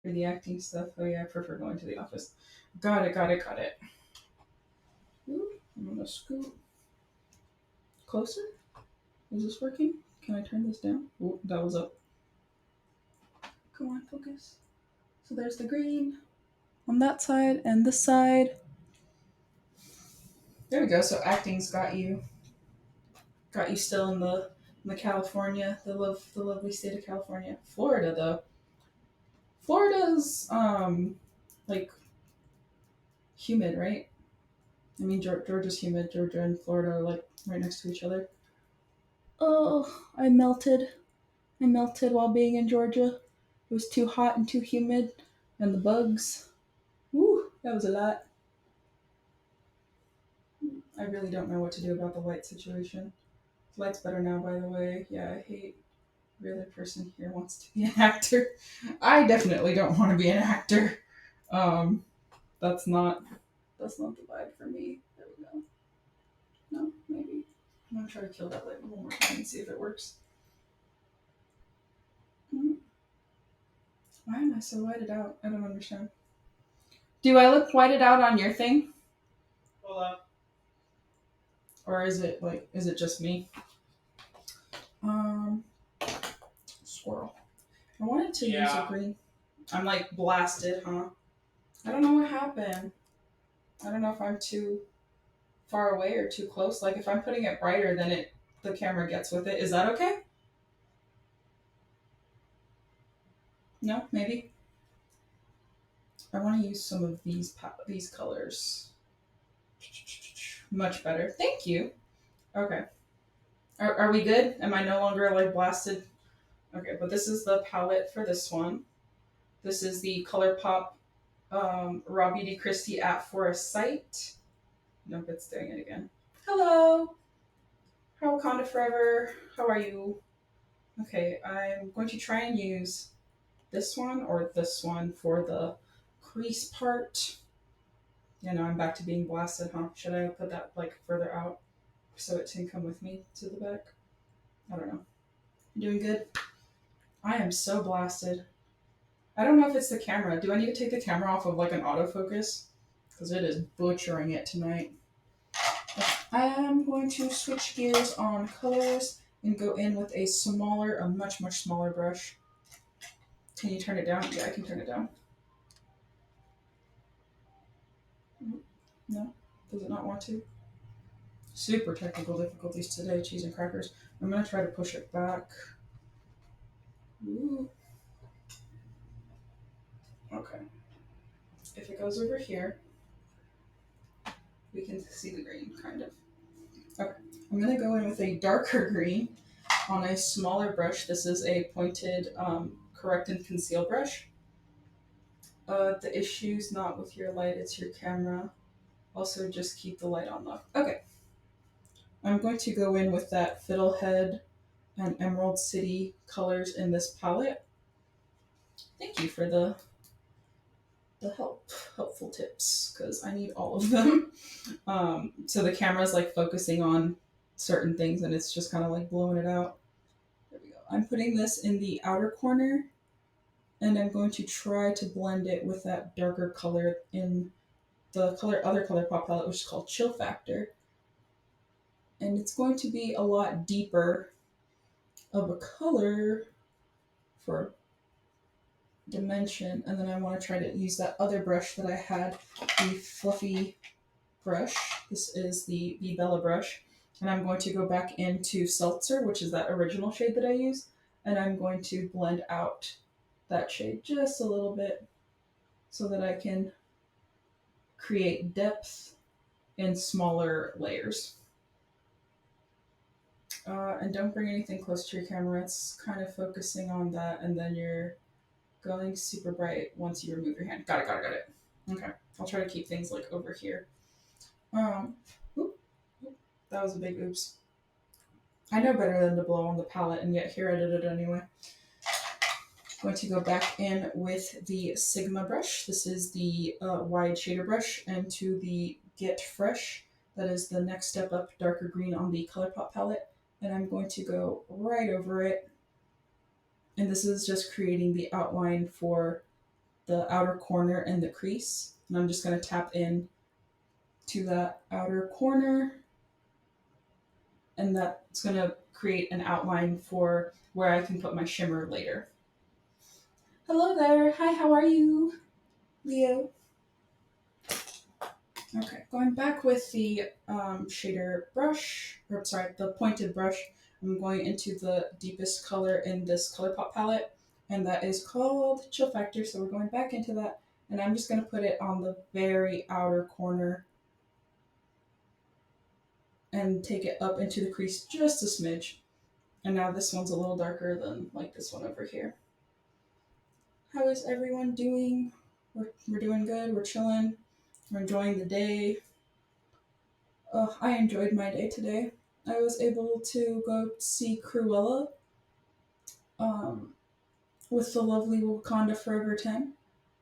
For the acting stuff, oh yeah, I prefer going to the office. Got it. Ooh, I'm gonna scoot closer. Is this working? Can I turn this down? Oh, that was up. Come on, focus. So there's the green on that side and this side. There we go. So acting's got you still in the California, the lovely state of California. Florida though. Florida's like humid, right? I mean Georgia's humid. Georgia and Florida are like right next to each other. Oh, I melted. I melted while being in Georgia. It was too hot and too humid, and the bugs. Woo, that was a lot. I really don't know what to do about the light situation. The light's better now, by the way. Yeah, I hate every other person here wants to be an actor. I definitely don't want to be an actor. Um, that's not the vibe for me. There we go. No, maybe. I'm gonna try to kill that light one more time and see if it works. Why am I so whited out? I don't understand. Do I look whited out on your thing? Hold up. Or is it just me? Um, Squirrel. I wanted to use a green. I'm like blasted, huh? I don't know what happened. I don't know if I'm too far away or too close. Like if I'm putting it brighter, then the camera gets with it. Is that okay? No, maybe. I want to use some of these colors. Much better. Thank you. Okay. Are we good? Am I no longer like blasted? Okay, but this is the palette for this one. This is the ColourPop Raw Beauty Christie at Forest Sight. Nope, it's doing it again. Hello. How Wakanda Forever. How are you? Okay, I'm going to try and use this one or this one for the crease part. Yeah, no, I'm back to being blasted, huh? Should I put that like further out so it can come with me to the back? I don't know. You doing good? I am so blasted. I don't know if it's the camera. Do I need to take the camera off of like an autofocus? Because it is butchering it tonight. I am going to switch gears on colors and go in with a much smaller brush. Can you turn it down? Yeah, I can turn it down. No? Does it not want to? Super technical difficulties today, cheese and crackers. I'm going to try to push it back. Ooh. Okay. If it goes over here, we can see the green, kind of. Okay. I'm going to go in with a darker green on a smaller brush. This is a pointed correct and conceal brush. The issue's not with your light, it's your camera. Also, just keep the light on low. Okay. I'm going to go in with that Fiddlehead and Emerald City colors in this palette. Thank you for the helpful tips, because I need all of them. So the camera's like focusing on certain things and it's just kind of like blowing it out. There we go. I'm putting this in the outer corner and I'm going to try to blend it with that darker color in the other ColourPop palette, which is called Chill Factor. And it's going to be a lot deeper of a color for dimension. And then I want to try to use that other brush that I had, the fluffy brush. This is the Bella brush. And I'm going to go back into Seltzer, which is that original shade that I use. And I'm going to blend out that shade just a little bit so that I can create depth in smaller layers. And don't bring anything close to your camera. It's kind of focusing on that, and then you're going super bright once you remove your hand. Got it. Okay, I'll try to keep things like over here. Oop, that was a big oops. I know better than to blow on the palette, and yet here I did it anyway. Going to go back in with the Sigma brush. This is the wide shader brush, and to the Get Fresh. That is the next step up, darker green on the ColourPop palette. And I'm going to go right over it. And this is just creating the outline for the outer corner and the crease. And I'm just going to tap in to that outer corner, and that's going to create an outline for where I can put my shimmer later. Hello there. Hi, how are you, Leo? Okay, going back with the shader brush, or sorry, the pointed brush, I'm going into the deepest color in this ColourPop palette, and that is called Chill Factor. So we're going back into that, and I'm just going to put it on the very outer corner and take it up into the crease just a smidge. And now this one's a little darker than like this one over here. How is everyone doing? We're doing good. We're chilling. We're enjoying the day. I enjoyed my day today. I was able to go see Cruella um, with the lovely Wakanda Forever 10,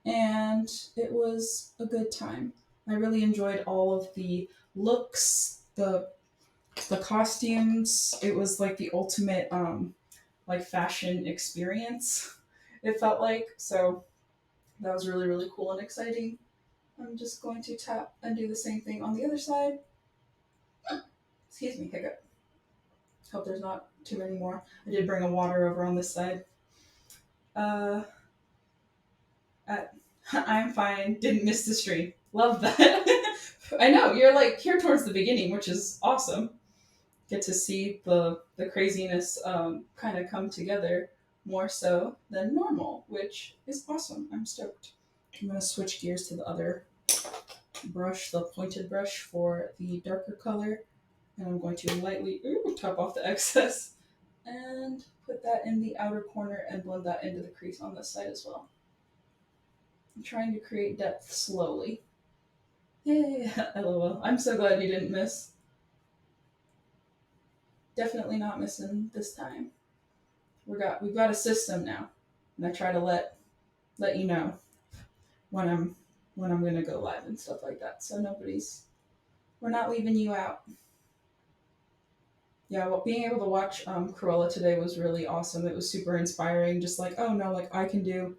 and it was a good time. I really enjoyed all of the looks, the costumes. It was like the ultimate like fashion experience. It felt like so. That was really really cool and exciting. I'm just going to tap and do the same thing on the other side. Excuse me, hiccup. Hope there's not too many more. I did bring a water over on this side. Uh, I'm fine. Didn't miss the stream. Love that. I know you're like here towards the beginning, which is awesome. Get to see the craziness kind of come together more so than normal, which is awesome. I'm stoked. I'm gonna switch gears to the other brush, the pointed brush for the darker color, and I'm going to lightly top off the excess and put that in the outer corner and blend that into the crease on this side as well. I'm trying to create depth slowly. Yay! LOL. I'm so glad you didn't miss. Definitely not missing this time. We've got a system now, and I try to let you know when I'm gonna go live and stuff like that. So we're not leaving you out. Yeah, well, being able to watch Cruella today was really awesome. It was super inspiring. Just like, oh no, like I can do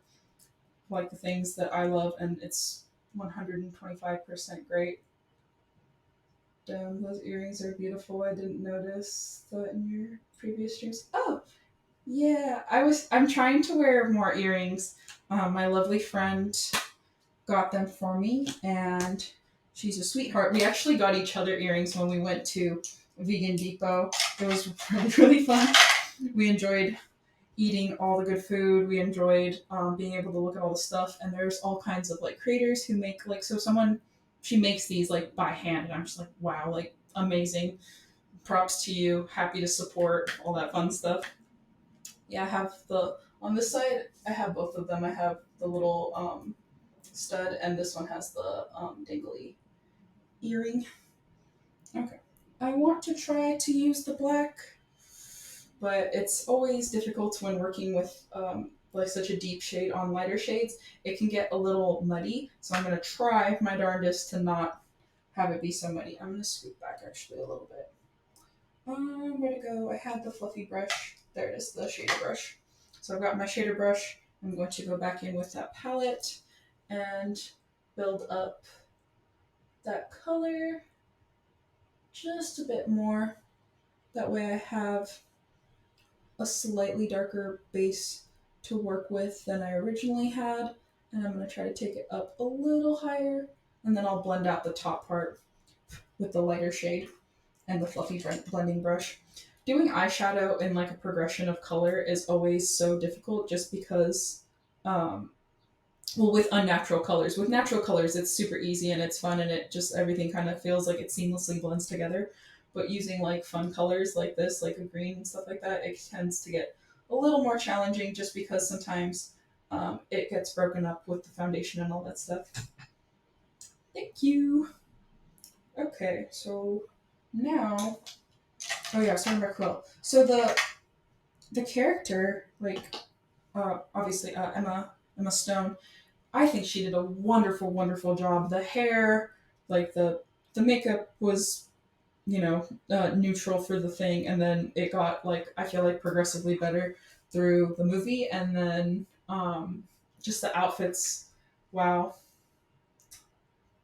like the things that I love, and it's 125% great. Damn, those earrings are beautiful. I didn't notice that in your previous streams. Oh, yeah. I'm trying to wear more earrings. My lovely friend got them for me, and she's a sweetheart. We actually got each other earrings when we went to Vegan Depot. It was really, really fun. We enjoyed eating all the good food. We enjoyed being able to look at all the stuff. And there's all kinds of like creators who make like, so someone, she makes these like by hand. And I'm just like, wow, like amazing. Props to you. Happy to support all that fun stuff. Yeah, I have on this side, I have both of them. I have the little stud, and this one has the dangly earring. Okay. I want to try to use the black, but it's always difficult when working with like such a deep shade on lighter shades. It can get a little muddy, so I'm going to try my darndest to not have it be so muddy. I'm going to scoot back actually a little bit. Where to go? I had the fluffy brush. There it is, the shader brush. So I've got my shader brush. I'm going to go back in with that palette and build up that color just a bit more. That way I have a slightly darker base to work with than I originally had. And I'm going to try to take it up a little higher, and then I'll blend out the top part with the lighter shade and the fluffy blending brush. Doing eyeshadow in like a progression of color is always so difficult just because well, with unnatural colors. With natural colors, it's super easy and it's fun, and it just everything kind of feels like it seamlessly blends together. But using like fun colors like this, like a green and stuff like that, it tends to get a little more challenging just because sometimes it gets broken up with the foundation and all that stuff. Thank you. Okay, so now, oh yeah, sorry about Quill. So the character, like obviously Emma Stone, I think she did a wonderful, wonderful job. The hair, like the makeup was, neutral for the thing, and then it got like I feel like progressively better through the movie, and then just the outfits. Wow.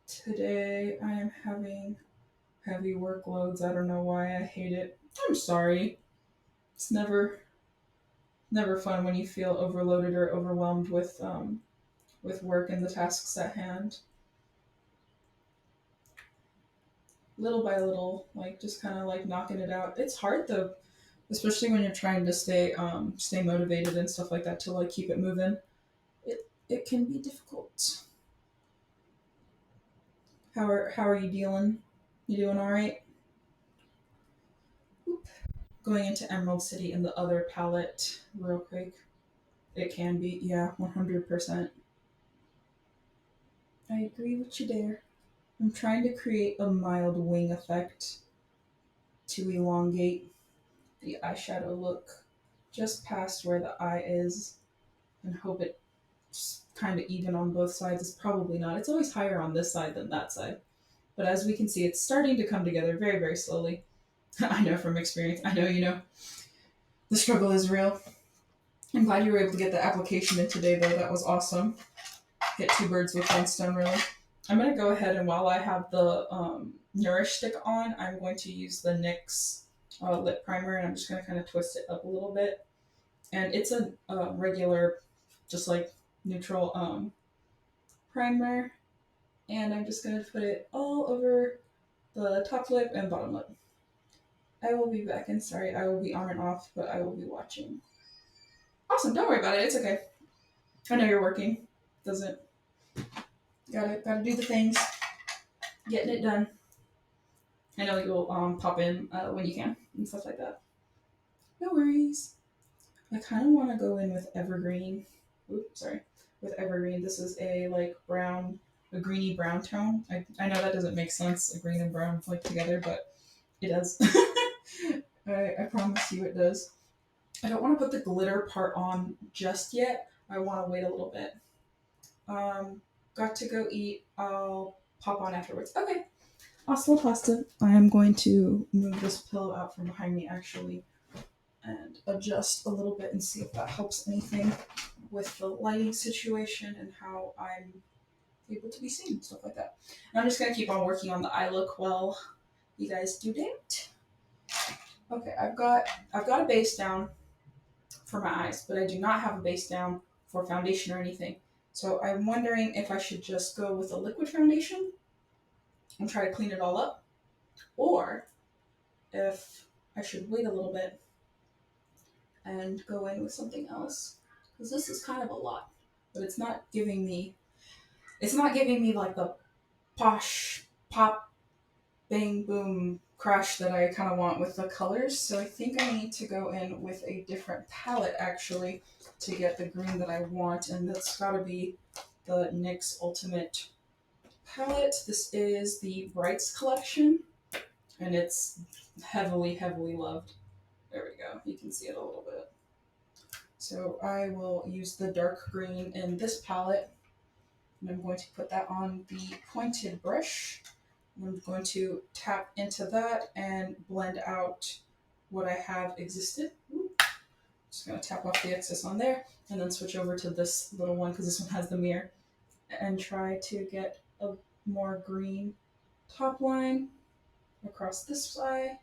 Today I am having heavy workloads. I don't know why. I hate it. I'm sorry. It's never fun when you feel overloaded or overwhelmed with work and the tasks at hand. Little by little, like just kind of like knocking it out. It's hard though, especially when you're trying to stay motivated and stuff like that to like keep it moving. It can be difficult. How are you dealing? You doing all right? Going into Emerald City in the other palette real quick. It can be, yeah, 100%. I agree with you there. I'm trying to create a mild wing effect to elongate the eyeshadow look just past where the eye is and hope it's kind of even on both sides. It's probably not. It's always higher on this side than that side. But as we can see, it's starting to come together very, very slowly. I know from experience. I know you know. The struggle is real. I'm glad you were able to get the application in today, though. That was awesome. Hit two birds with one stone, really. I'm going to go ahead and while I have the Nourish stick on, I'm going to use the NYX lip primer and I'm just going to kind of twist it up a little bit. And it's a regular, just like neutral primer. And I'm just going to put it all over the top lip and bottom lip. I will be back and sorry, I will be on and off, but I will be watching. Awesome, don't worry about it, it's okay. I know you're working. Doesn't gotta do the things. Getting it done. I know you'll pop in when you can and stuff like that. No worries. I kind of want to go in with Evergreen. Oops, sorry. With Evergreen, this is a like brown, a greeny brown tone. I know that doesn't make sense, a green and brown like together, but it does. I promise you it does. I don't want to put the glitter part on just yet. I want to wait a little bit. Got to go eat. I'll pop on afterwards. Okay. Hasta pasta. I am going to move this pillow out from behind me actually and adjust a little bit and see if that helps anything with the lighting situation and how I'm able to be seen and stuff like that. And I'm just gonna keep on working on the eye look while you guys do that. Okay, I've got a base down for my eyes, but I do not have a base down for foundation or anything. So I'm wondering if I should just go with a liquid foundation and try to clean it all up, or if I should wait a little bit and go in with something else. Because this is kind of a lot, but it's not giving me like the posh, pop, bang, boom, crash that I kind of want with the colors. So I think I need to go in with a different palette actually to get the green that I want. And that's gotta be the NYX Ultimate palette. This is the Brights collection and it's heavily, heavily loved. There we go. You can see it a little bit. So I will use the dark green in this palette and I'm going to put that on the pointed brush. I'm going to tap into that and blend out what I have existed. Just going to tap off the excess on there and then switch over to this little one because this one has the mirror and try to get a more green top line across this eye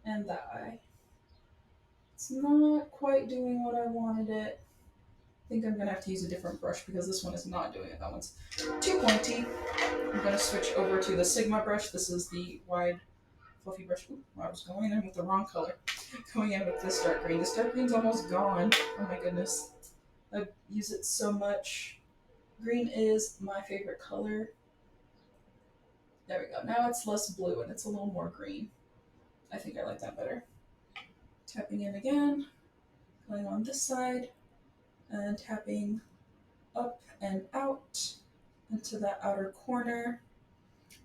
and that eye. It's not quite doing what I wanted it. I think I'm going to have to use a different brush because this one is not doing it. That one's too pointy. I'm going to switch over to the Sigma brush. This is the wide, fluffy brush. Ooh, I was going in with the wrong color. Going in with this dark green. This dark green's almost gone. Oh my goodness. I use it so much. Green is my favorite color. There we go. Now it's less blue and it's a little more green. I think I like that better. Tapping in again. Going on this side. And tapping up and out into that outer corner.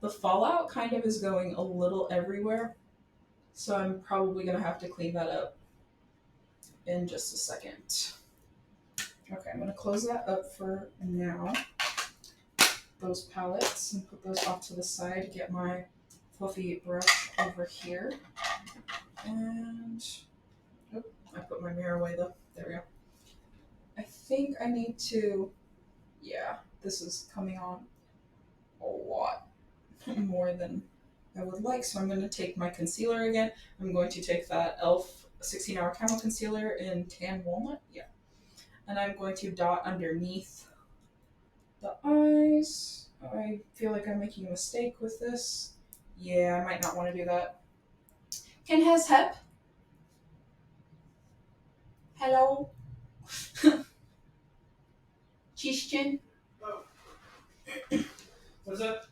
The fallout kind of is going a little everywhere, so I'm probably going to have to clean that up in just a second. Okay, I'm going to close that up for now. Those palettes and put those off to the side. Get my fluffy brush over here. And I put my mirror away though. There we go. I think I need to, yeah, this is coming on a lot more than I would like. So I'm going to take my concealer again. I'm going to take that e.l.f. 16 Hour Camo Concealer in Tan Walnut. Yeah. And I'm going to dot underneath the eyes. I feel like I'm making a mistake with this. Yeah, I might not want to do that. Ken has help. Hello. Christian. What's up?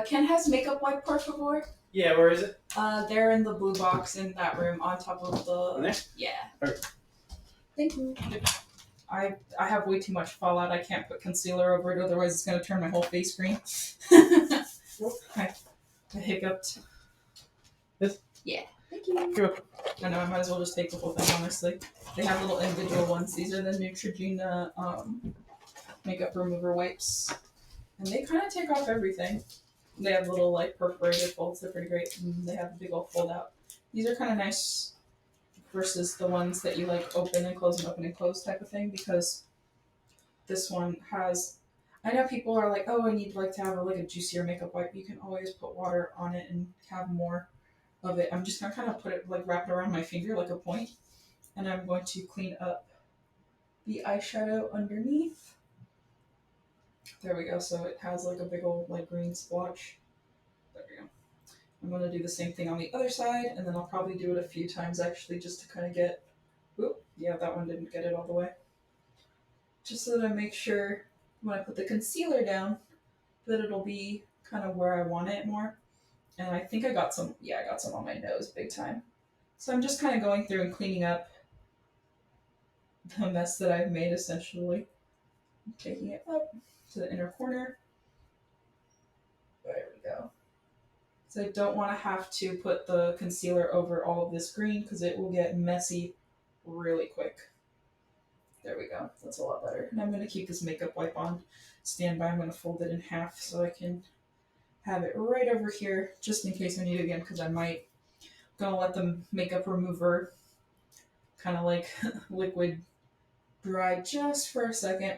Ken has makeup wipe, por favor. Yeah, where is it? They're in the blue box in that room on top of the. In there? Yeah. Perfect. Thank you. I have way too much fallout. I can't put concealer over it, otherwise it's gonna turn my whole face green. I hiccuped. This? Yeah. Thank you. Cool. I know I might as well just take the whole thing. Honestly, they have little individual ones. These are the Neutrogena makeup remover wipes, and they kind of take off everything. They have little like perforated folds. They're pretty great. And they have a big old fold out. These are kind of nice versus the ones that you like open and close type of thing, because this one has. I know people are like, oh, I need like to have like a juicier makeup wipe. You can always put water on it and have more of it. I'm just gonna kind of put it like wrap it around my finger like a point, and I'm going to clean up the eyeshadow underneath. There we go. So it has like a big old like green splotch. There we go. I'm going to do the same thing on the other side, and then I'll probably do it a few times actually just to kind of get, oop, yeah, that one didn't get it all the way. Just so that I make sure when I put the concealer down that it'll be kind of where I want it more. And I think I got some on my nose big time. So I'm just kind of going through and cleaning up the mess that I've made essentially. I'm taking it up to the inner corner. There we go. So I don't want to have to put the concealer over all of this green because it will get messy really quick. There we go. That's a lot better. And I'm going to keep this makeup wipe on standby. I'm going to fold it in half so I can have it right over here just in case I need it again, because I might going to let the makeup remover kind of like liquid dry just for a second.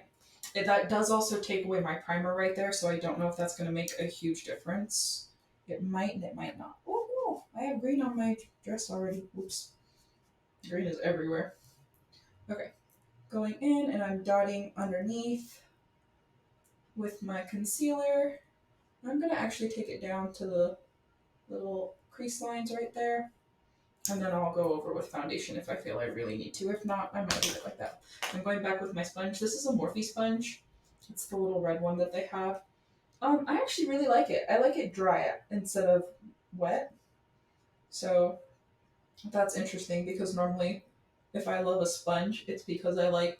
That does also take away my primer right there, so I don't know if that's going to make a huge difference. It might and it might not. Oh no, I have green on my dress already. Whoops. Green is everywhere. Okay, going in and I'm dotting underneath with my concealer. I'm going to actually take it down to the little crease lines right there. And then I'll go over with foundation if I feel I really need to. If not, I might leave it like that. I'm going back with my sponge. This is a Morphe sponge. It's the little red one that they have. I actually really like it. I like it dry instead of wet. So that's interesting because normally if I love a sponge, it's because I like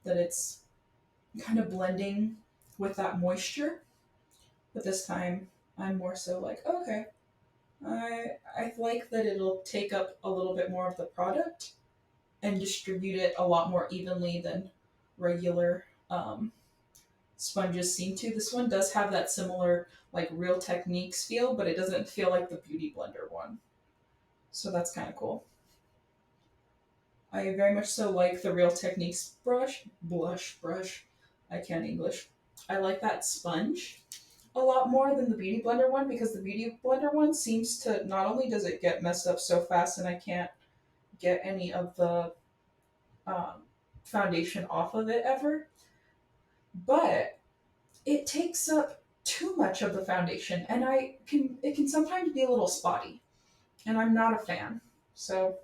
that it's kind of blending with that moisture. But this time I'm more so like, okay, I like that it'll take up a little bit more of the product and distribute it a lot more evenly than regular sponges seem to. This one does have that similar like Real Techniques feel, but it doesn't feel like the Beauty Blender one. So that's kind of cool. I very much so like the Real Techniques blush brush. I can't English. I like that sponge a lot more than the Beauty Blender one, because the Beauty Blender one seems to, not only does it get messed up so fast and I can't get any of the foundation off of it ever, but it takes up too much of the foundation, and it can sometimes be a little spotty, and I'm not a fan. So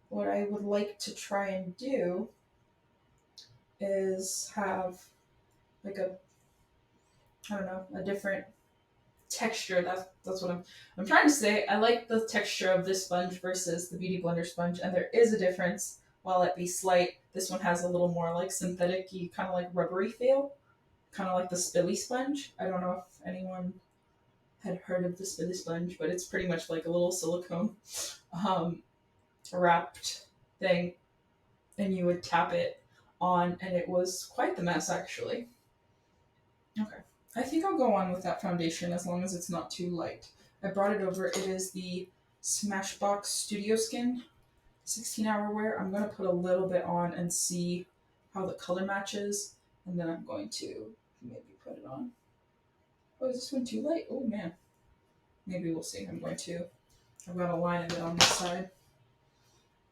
what I would like to try and do is have like a different texture. That's what I'm trying to say. I like the texture of this sponge versus the Beauty Blender sponge, and there is a difference. While it be slight, this one has a little more like synthetic-y, kind of like rubbery feel, kind of like the Spilly sponge. I don't know if anyone had heard of the Spilly sponge, but it's pretty much like a little silicone wrapped thing, and you would tap it on, and it was quite the mess actually. Okay. I think I'll go on with that foundation as long as it's not too light. I brought it over. It is the Smashbox Studio Skin 16 Hour Wear. I'm going to put a little bit on and see how the color matches. And then I'm going to maybe put it on. Oh, is this one too light? Oh man. Maybe we'll see. I've got a line of it on this side.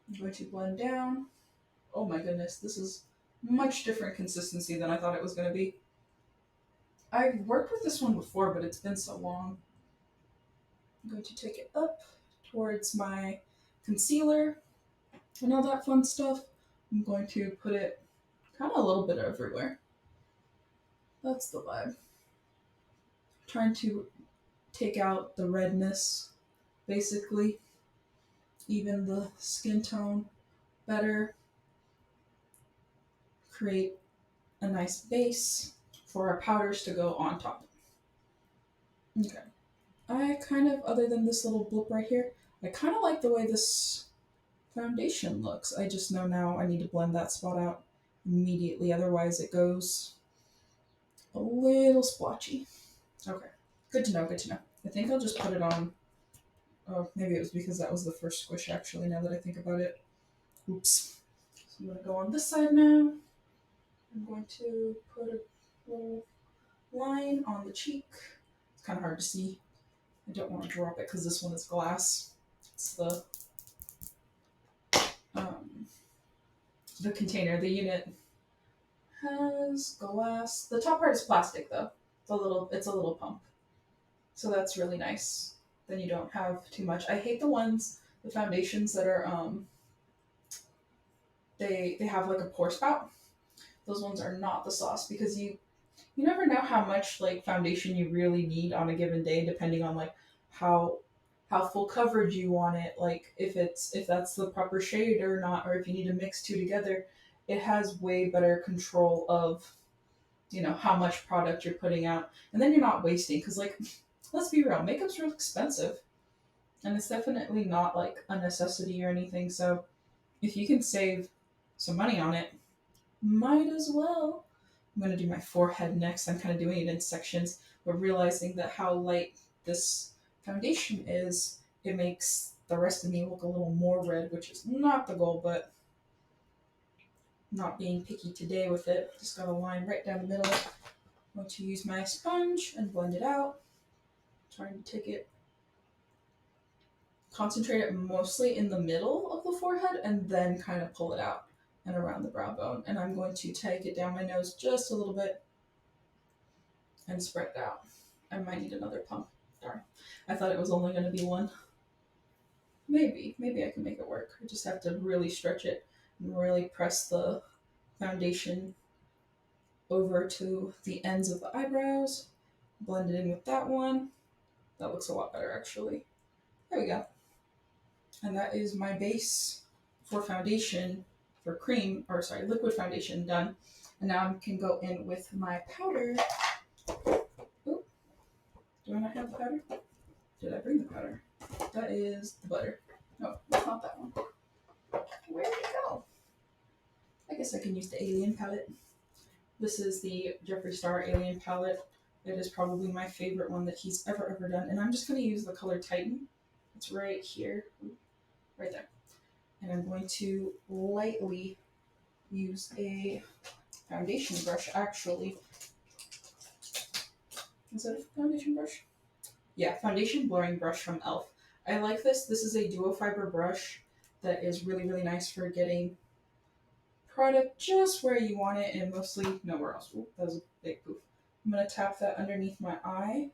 I'm going to blend down. Oh my goodness, this is much different consistency than I thought it was going to be. I've worked with this one before, but it's been so long. I'm going to take it up towards my concealer and all that fun stuff. I'm going to put it kind of a little bit everywhere. That's the vibe. Trying to take out the redness, basically, even the skin tone better, create a nice base for our powders to go on top. Okay. I kind of, other than this little blip right here, I kind of like the way this foundation looks. I just know now I need to blend that spot out immediately, otherwise it goes a little splotchy. Okay, good to know, good to know. I think I'll just put it on. Oh, maybe it was because that was the first squish actually, now that I think about it. Oops. So I'm going to go on this side now. I'm going to put a little line on the cheek. It's kind of hard to see. I don't want to drop it because this one is glass. It's um, the container, the unit has glass. The top part is plastic though. It's a little pump. So that's really nice. Then you don't have too much. I hate the foundations that are they have like a pour spout. Those ones are not the sauce because you never know how much like foundation you really need on a given day depending on like how how full coverage you want it, like if that's the proper shade or not, or if you need to mix two together. It has way better control of how much product you're putting out, and then you're not wasting because like let's be real, makeup's real expensive, and it's definitely not like a necessity or anything. So if you can save some money on it, might as well. I'm going to do my forehead next. I'm kind of doing it in sections, but realizing that how light this foundation is, it makes the rest of me look a little more red, which is not the goal, but not being picky today with it. Just got a line right down the middle. I'm going to use my sponge and blend it out. Trying to take it, concentrate it mostly in the middle of the forehead, and then kind of pull it out and around the brow bone. And I'm going to take it down my nose just a little bit and spread it out. I might need another pump. Darn. I thought it was only going to be one. Maybe I can make it work. I just have to really stretch it and really press the foundation over to the ends of the eyebrows. Blend it in with that one. That looks a lot better actually. There we go. And that is my base for foundation, for cream, or sorry, liquid foundation done. And now I can go in with my powder. Oop. Do I not have the powder? Did I bring the powder? That is the butter. No, it's not that one. Where did it go? I guess I can use the Alien palette. This is the Jeffree Star Alien palette. It is probably my favorite one that he's ever done. And I'm just going to use the color Titan. It's right here. Right there. And I'm going to lightly use a foundation brush, actually. Is that a foundation brush? Yeah, foundation blurring brush from e.l.f. I like this. This is a duo fiber brush that is really, really nice for getting product just where you want it and mostly nowhere else. Ooh, that was a big poof. I'm going to tap that underneath my eye,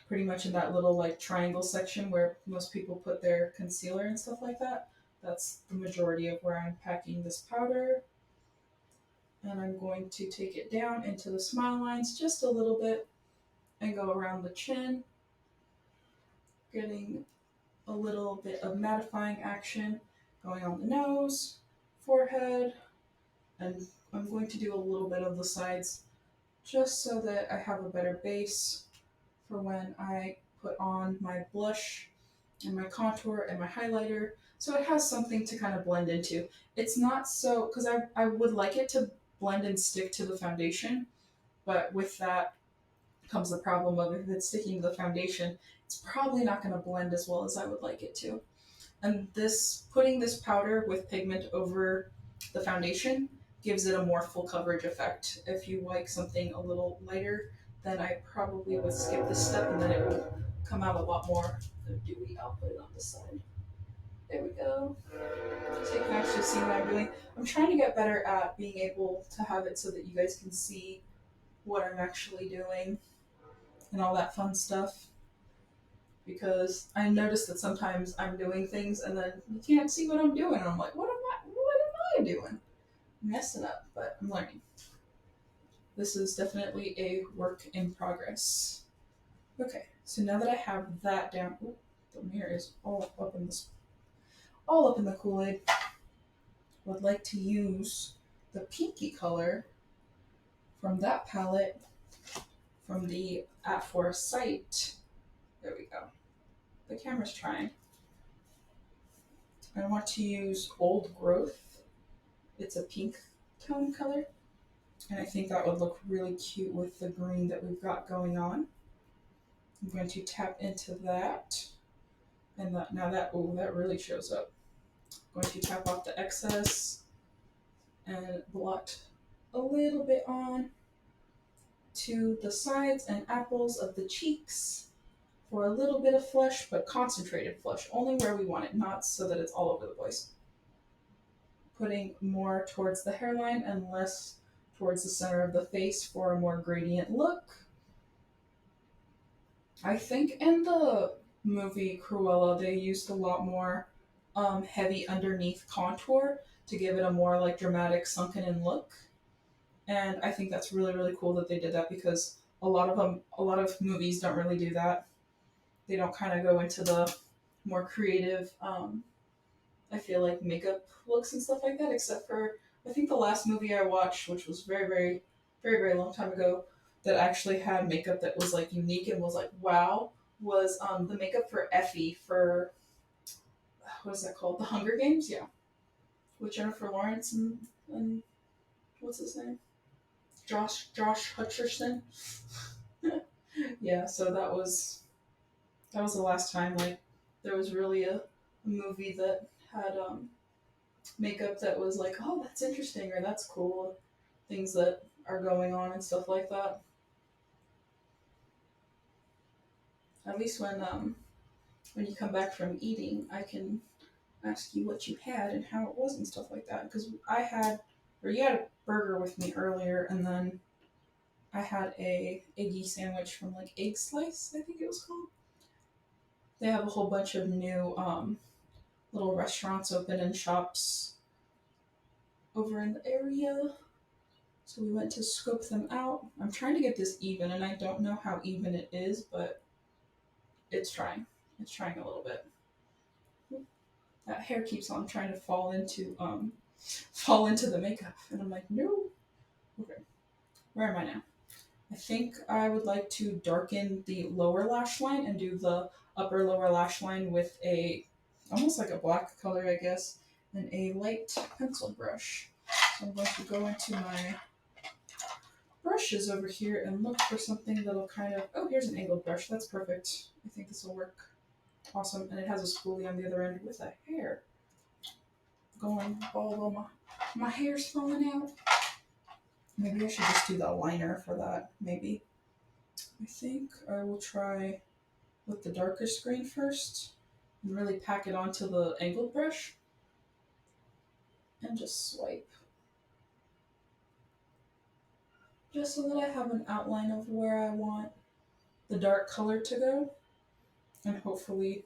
pretty much in that little like triangle section where most people put their concealer and stuff like that. That's the majority of where I'm packing this powder. And I'm going to take it down into the smile lines just a little bit and go around the chin, getting a little bit of mattifying action going on the nose, forehead, and I'm going to do a little bit of the sides just so that I have a better base for when I put on my blush and my contour and my highlighter. So it has something to kind of blend into. It's not so, because I would like it to blend and stick to the foundation, but with that comes the problem of if it's sticking to the foundation, it's probably not going to blend as well as I would like it to. And putting this powder with pigment over the foundation gives it a more full coverage effect. If you like something a little lighter, then I probably would skip this step and then it will come out a lot more dewy. I'll put it on this side. There we go. So you can actually see what I'm doing. I'm trying to get better at being able to have it so that you guys can see what I'm actually doing and all that fun stuff. Because I notice that sometimes I'm doing things and then you can't see what I'm doing. And I'm like, what am I doing? I'm messing up, but I'm learning. This is definitely a work in progress. Okay, so now that I have that down, ooh, the mirror is all up in the Kool-Aid. Would like to use the pinky color from that palette from the At For Sight. There we go. The camera's trying. I want to use Old Growth. It's a pink tone color. And I think that would look really cute with the green that we've got going on. I'm going to tap into that. And now that, oh, that really shows up. I'm going to tap off the excess and blot a little bit on to the sides and apples of the cheeks for a little bit of flush, but concentrated flush, only where we want it, not so that it's all over the place. Putting more towards the hairline and less towards the center of the face for a more gradient look. I think in the movie Cruella, they used a lot more heavy underneath contour to give it a more like dramatic sunken in look. And I think that's really, really cool that they did that because a lot of movies don't really do that. They don't kind of go into the more creative, I feel like makeup looks and stuff like that, except for I think the last movie I watched, which was very, very, very, very long time ago, that actually had makeup that was like unique and was like wow, was the makeup for Effie for what is that called? The Hunger Games, yeah, with Jennifer Lawrence and what's his name? Josh Hutcherson. Yeah, so that was the last time like there was really a movie that had makeup that was like, oh, that's interesting or that's cool, things that are going on and stuff like that. At least when you come back from eating, I can ask you what you had and how it was and stuff like that. Because you had a burger with me earlier, and then I had a eggy sandwich from like Egg Slice, I think it was called. They have a whole bunch of new little restaurants open and shops over in the area. So we went to scope them out. I'm trying to get this even, and I don't know how even it is, but it's trying. It's trying a little bit. That hair keeps on trying to fall into the makeup, and I'm like, no. Okay, where am I now? I think I would like to darken the lower lash line and do the upper lower lash line with a almost like a black color, I guess, and a light pencil brush. So I'm going to go into my brushes over here and look for something that'll kind of, oh, here's an angled brush. That's perfect. I think this will work awesome. And it has a spoolie on the other end with a hair going bald. All my hair's falling out. Maybe I should just do the liner for that, maybe. I think I will try with the darkest green first and really pack it onto the angled brush and just swipe. Just so that I have an outline of where I want the dark color to go, and hopefully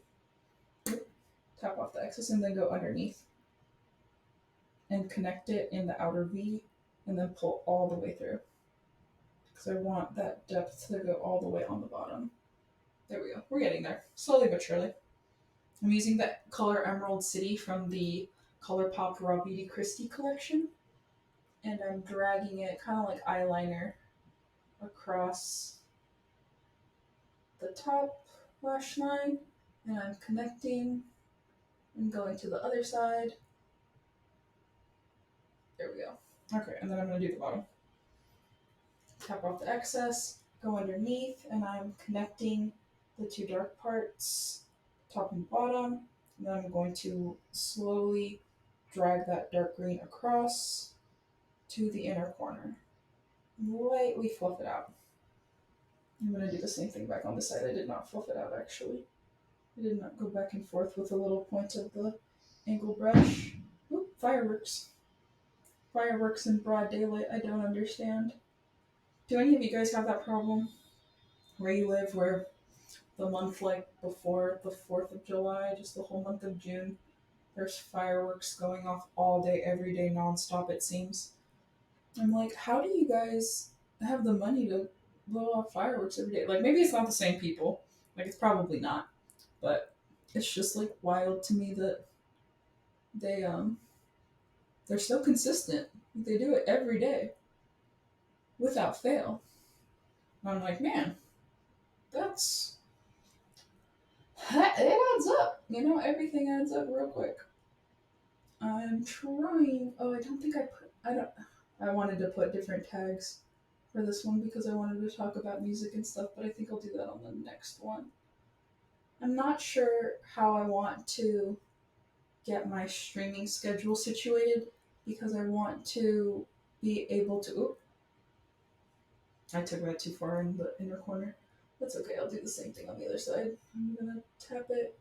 tap off the excess and then go underneath and connect it in the outer V and then pull all the way through because I want that depth to go all the way on the bottom. There we go. We're getting there, slowly but surely. I'm using that color Emerald City from the ColourPop Raw Beauty Christie collection, and I'm dragging it kind of like eyeliner across the top lash line, and I'm connecting and going to the other side. There we go. Okay, and then I'm going to do the bottom. Tap off the excess, go underneath, and I'm connecting the two dark parts, top and bottom. And then I'm going to slowly drag that dark green across to the inner corner. Lightly fluff it out. I'm going to do the same thing back on this side. I did not fluff it out actually. I did not go back and forth with a little point of the angle brush. Oop, fireworks. Fireworks in broad daylight, I don't understand. Do any of you guys have that problem where you live where the month like before the 4th of July, just the whole month of June, there's fireworks going off all day, every day, nonstop, it seems? I'm like, how do you guys have the money to blow off fireworks every day? Like, maybe it's not the same people. Like, it's probably not. But it's just like wild to me that they they're so consistent. They do it every day without fail. And I'm like, man, that's it adds up. You know, everything adds up real quick. I'm trying. Oh, I don't think I put. I don't. I wanted to put different tags for this one because I wanted to talk about music and stuff, but I think I'll do that on the next one. I'm not sure how I want to get my streaming schedule situated because I want to be able to. Oop, I took that too far in the inner corner. That's okay. I'll do the same thing on the other side. I'm gonna tap it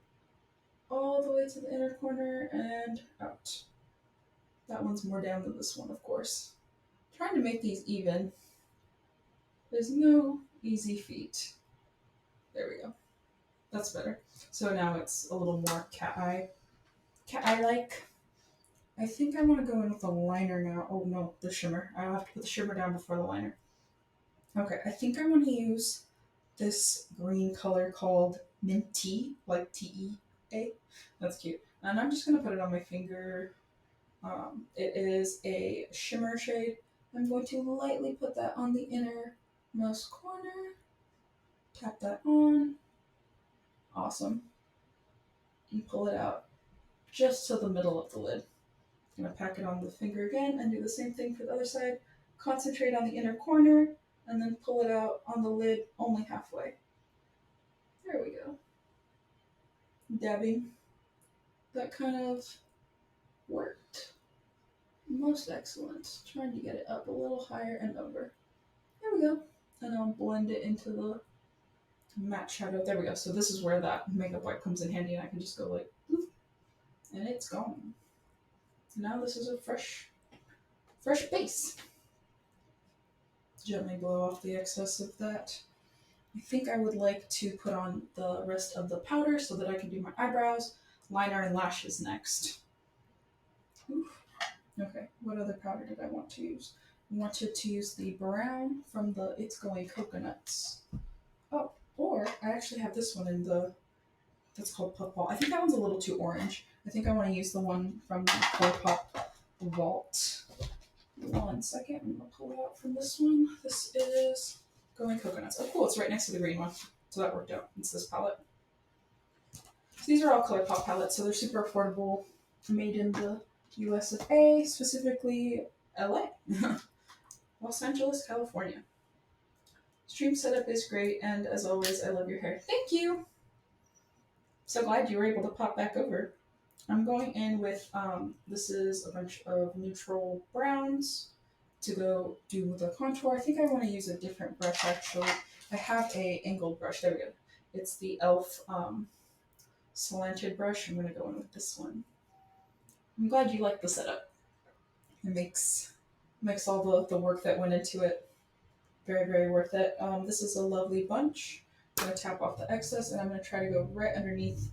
all the way to the inner corner and out. That one's more down than this one, of course. Trying to make these even. There's no easy feat. There we go. That's better. So now it's a little more cat eye like. I think I want to go in with the liner now. Oh no, the shimmer. I'll have to put the shimmer down before the liner. Okay, I think I want to use this green color called Minty, like Tea. That's cute. And I'm just going to put it on my finger. It is a shimmer shade. I'm going to lightly put that on the innermost corner. Tap that on. Awesome. And pull it out just to the middle of the lid. I'm going to pack it on the finger again and do the same thing for the other side. Concentrate on the inner corner and then pull it out on the lid only halfway. There we go. Dabbing. That kind of worked. Most excellent. Trying to get it up a little higher and over. There we go. And I'll blend it into the matte shadow. There we go. So this is where that makeup wipe comes in handy and I can just go like, poof, and it's gone. Now this is a fresh base. Gently blow off the excess of that. I think I would like to put on the rest of the powder so that I can do my eyebrows, liner, and lashes next. Oof. Okay, what other powder did I want to use? I wanted to use the brown from the It's Going Coconuts. Oh, or I actually have this one in the, that's called Puffball. I think that one's a little too orange. I think I want to use the one from the ColourPop Vault. 1 second, I'm going to pull it out from this one. This is Going Coconuts. Oh cool, it's right next to the green one. So that worked out. It's this palette. So these are all ColourPop palettes, so they're super affordable. Made in the US of A, specifically LA. Los Angeles, California. Stream setup is great, and as always, I love your hair. Thank you! So glad you were able to pop back over. I'm going in with, this is a bunch of neutral browns to go do the contour. I think I want to use a different brush actually. I have a angled brush. There we go. It's the e.l.f. Slanted brush. I'm going to go in with this one. I'm glad you like the setup. It makes all the work that went into it very, very worth it. This is a lovely bunch. I'm going to tap off the excess and I'm going to try to go right underneath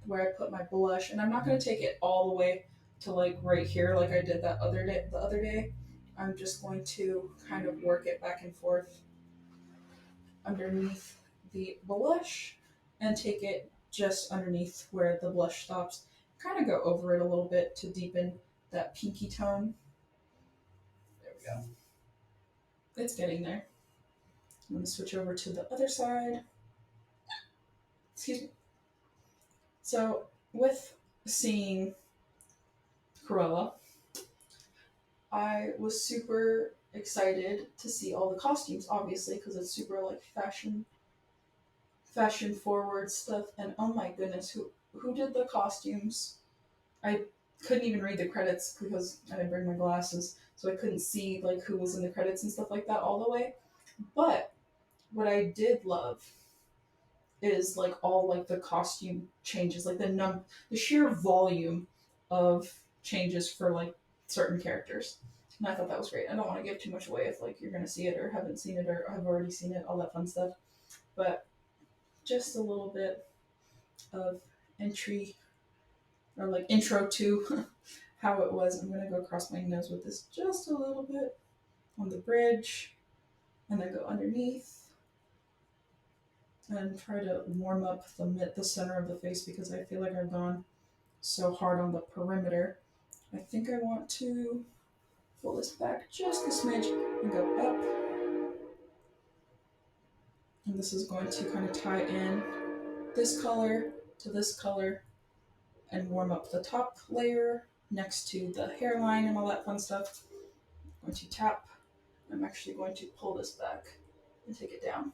where I put my blush. And I'm not going to take it all the way to like right here like I did the other day. I'm just going to kind of work it back and forth underneath the blush and take it just underneath where the blush stops. Kind of go over it a little bit to deepen that pinky tone. There we go. It's getting there. I'm going to switch over to the other side. Excuse me. So with seeing Cruella, I was super excited to see all the costumes, obviously, because it's super like fashion forward stuff. And oh my goodness, who did the costumes? I couldn't even read the credits because I didn't bring my glasses, so I couldn't see like who was in the credits and stuff like that all the way. But what I did love is like all like the costume changes, like the sheer volume of changes for like certain characters. And I thought that was great. I don't want to give too much away if like you're gonna see it or haven't seen it or have already seen it, all that fun stuff. But just a little bit of entry or like intro to how it was. I'm gonna go across my nose with this just a little bit on the bridge and then go underneath and try to warm up the center of the face because I feel like I've gone so hard on the perimeter. I think I want to pull this back just a smidge and go up. And this is going to kind of tie in this color to this color and warm up the top layer next to the hairline and all that fun stuff. I'm going to tap. I'm actually going to pull this back and take it down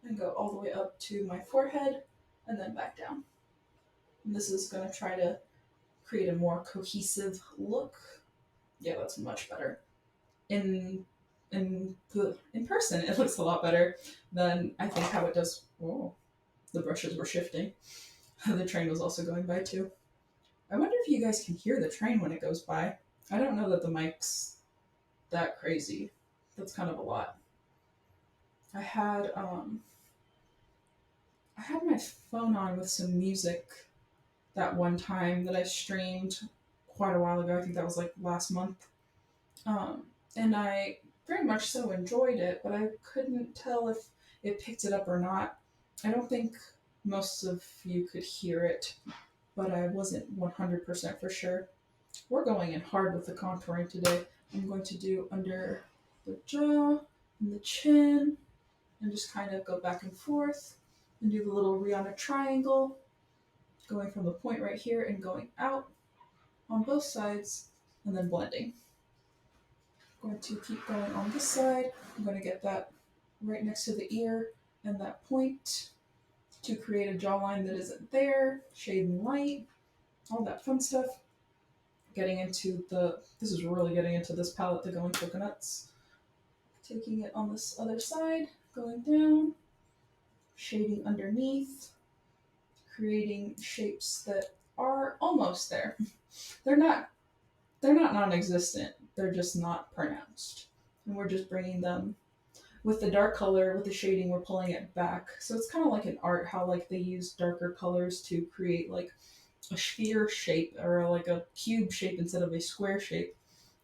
and go all the way up to my forehead and then back down. And this is going to try to create a more cohesive look. Yeah, that's much better. In person, it looks a lot better than I think how it does. Oh, the brushes were shifting. The train was also going by too. I wonder if you guys can hear the train when it goes by. I don't know that the mic's that crazy. That's kind of a lot. I had um, I had my phone on with some music that one time that I streamed quite a while ago. I think that was like last month. And I very much so enjoyed it, but I couldn't tell if it picked it up or not. I don't think most of you could hear it, but I wasn't 100% for sure. We're going in hard with the contouring today. I'm going to do under the jaw and the chin and just kind of go back and forth and do the little Rihanna triangle, going from the point right here and going out on both sides and then blending. I'm going to keep going on this side. I'm going to get that right next to the ear and that point to create a jawline that isn't there, shade and light, all that fun stuff. This is really getting into this palette, the Going Coconuts. Taking it on this other side, going down, shading underneath, creating shapes that are almost there. They're not they're not non-existent. They're just not pronounced. And we're just bringing them with the dark color, with the shading, we're pulling it back. So it's kind of like an art, how like they use darker colors to create like a sphere shape or like a cube shape instead of a square shape.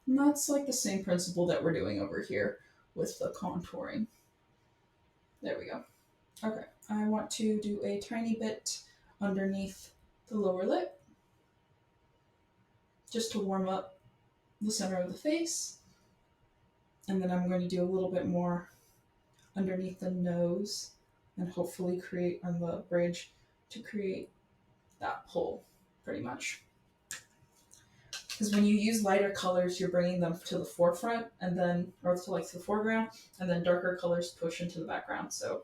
And that's like the same principle that we're doing over here with the contouring. There we go. Okay, I want to do a tiny bit underneath the lower lip just to warm up the center of the face. And then I'm going to do a little bit more underneath the nose and hopefully create on the bridge to create that pull pretty much. Because when you use lighter colors, you're bringing them to the forefront and then, or to like the foreground, and then darker colors push into the background. So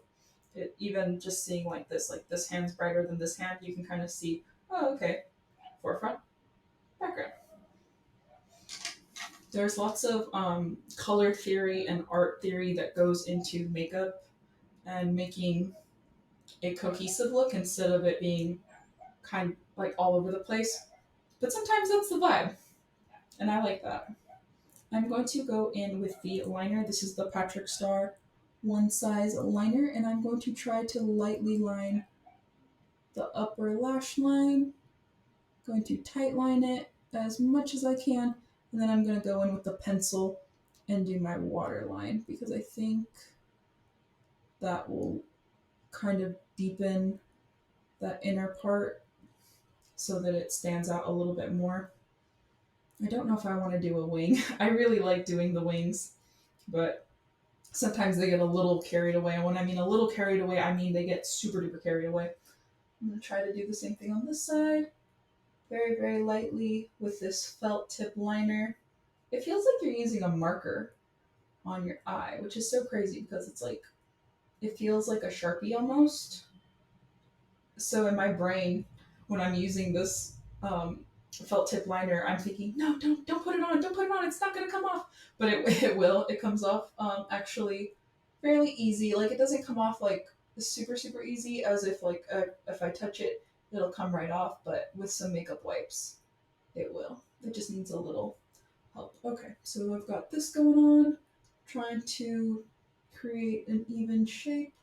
even just seeing like this hand's brighter than this hand, you can kind of see, oh, okay, forefront, background. There's lots of color theory and art theory that goes into makeup and making a cohesive look instead of it being kind of like all over the place. But sometimes that's the vibe, and I like that. I'm going to go in with the liner. This is the Patrick Star One Size liner, and I'm going to try to lightly line the upper lash line. Going to tight line it as much as I can, and then I'm going to go in with the pencil and do my waterline because I think that will kind of deepen that inner part so that it stands out a little bit more. I don't know if I want to do a wing. I really like doing the wings, but sometimes they get a little carried away. And when I mean a little carried away, I mean they get super duper carried away. I'm going to try to do the same thing on this side. Very, very lightly with this felt tip liner. It feels like you're using a marker on your eye, which is so crazy because it's like, it feels like a Sharpie almost. So in my brain, when I'm using this felt tip liner, I'm thinking, no, don't put it on, don't put it on, it's not gonna come off. But it will. It comes off actually fairly easy. Like it doesn't come off like super super easy as if like if I touch it, it'll come right off. But with some makeup wipes, it will. It just needs a little help. Okay, so I've got this going on, trying to create an even shape.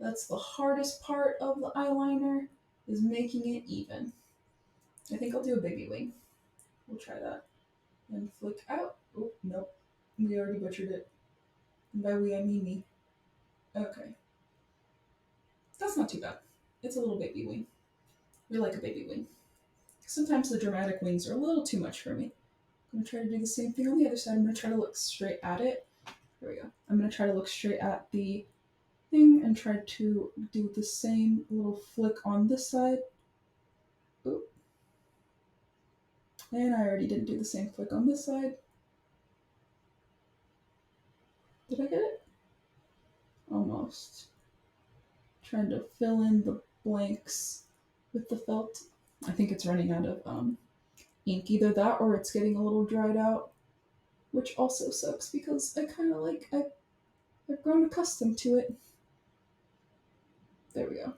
That's the hardest part of the eyeliner, is making it even. I think I'll do a baby wing. We'll try that. And flick out. Oh, nope. We already butchered it. And by we, I mean me. Okay. That's not too bad. It's a little baby wing. We like a baby wing. Sometimes the dramatic wings are a little too much for me. I'm going to try to do the same thing on the other side. I'm going to try to look straight at it. There we go. I'm going to try to look straight at the thing and try to do the same little flick on this side. Oop. And I already didn't do the same flick on this side. Did I get it? Almost. Trying to fill in the blanks with the felt. I think it's running out of ink. Either that or it's getting a little dried out, which also sucks because I kind of like, I've grown accustomed to it. There we go.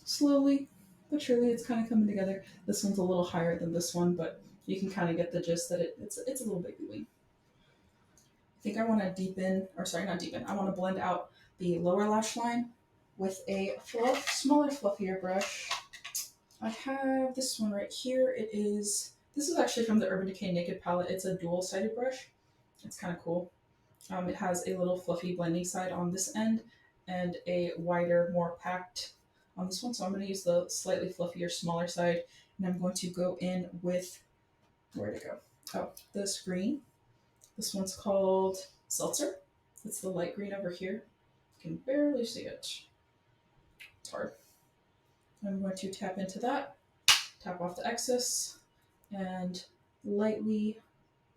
Slowly but surely it's kind of coming together. This one's a little higher than this one, but you can kind of get the gist that it's a little baby wing. I think I want to deepen, or sorry, not deepen, I want to blend out the lower lash line with a smaller, fluffier brush. I have this one right here. This is actually from the Urban Decay Naked palette. It's a dual-sided brush. It's kind of cool. It has a little fluffy blending side on this end and a wider, more packed on this one. So I'm going to use the slightly fluffier, smaller side, and I'm going to go in with, where'd it go? Oh, this green. This one's called Seltzer. It's the light green over here. You can barely see it. It's hard. I'm going to tap into that, tap off the excess, and lightly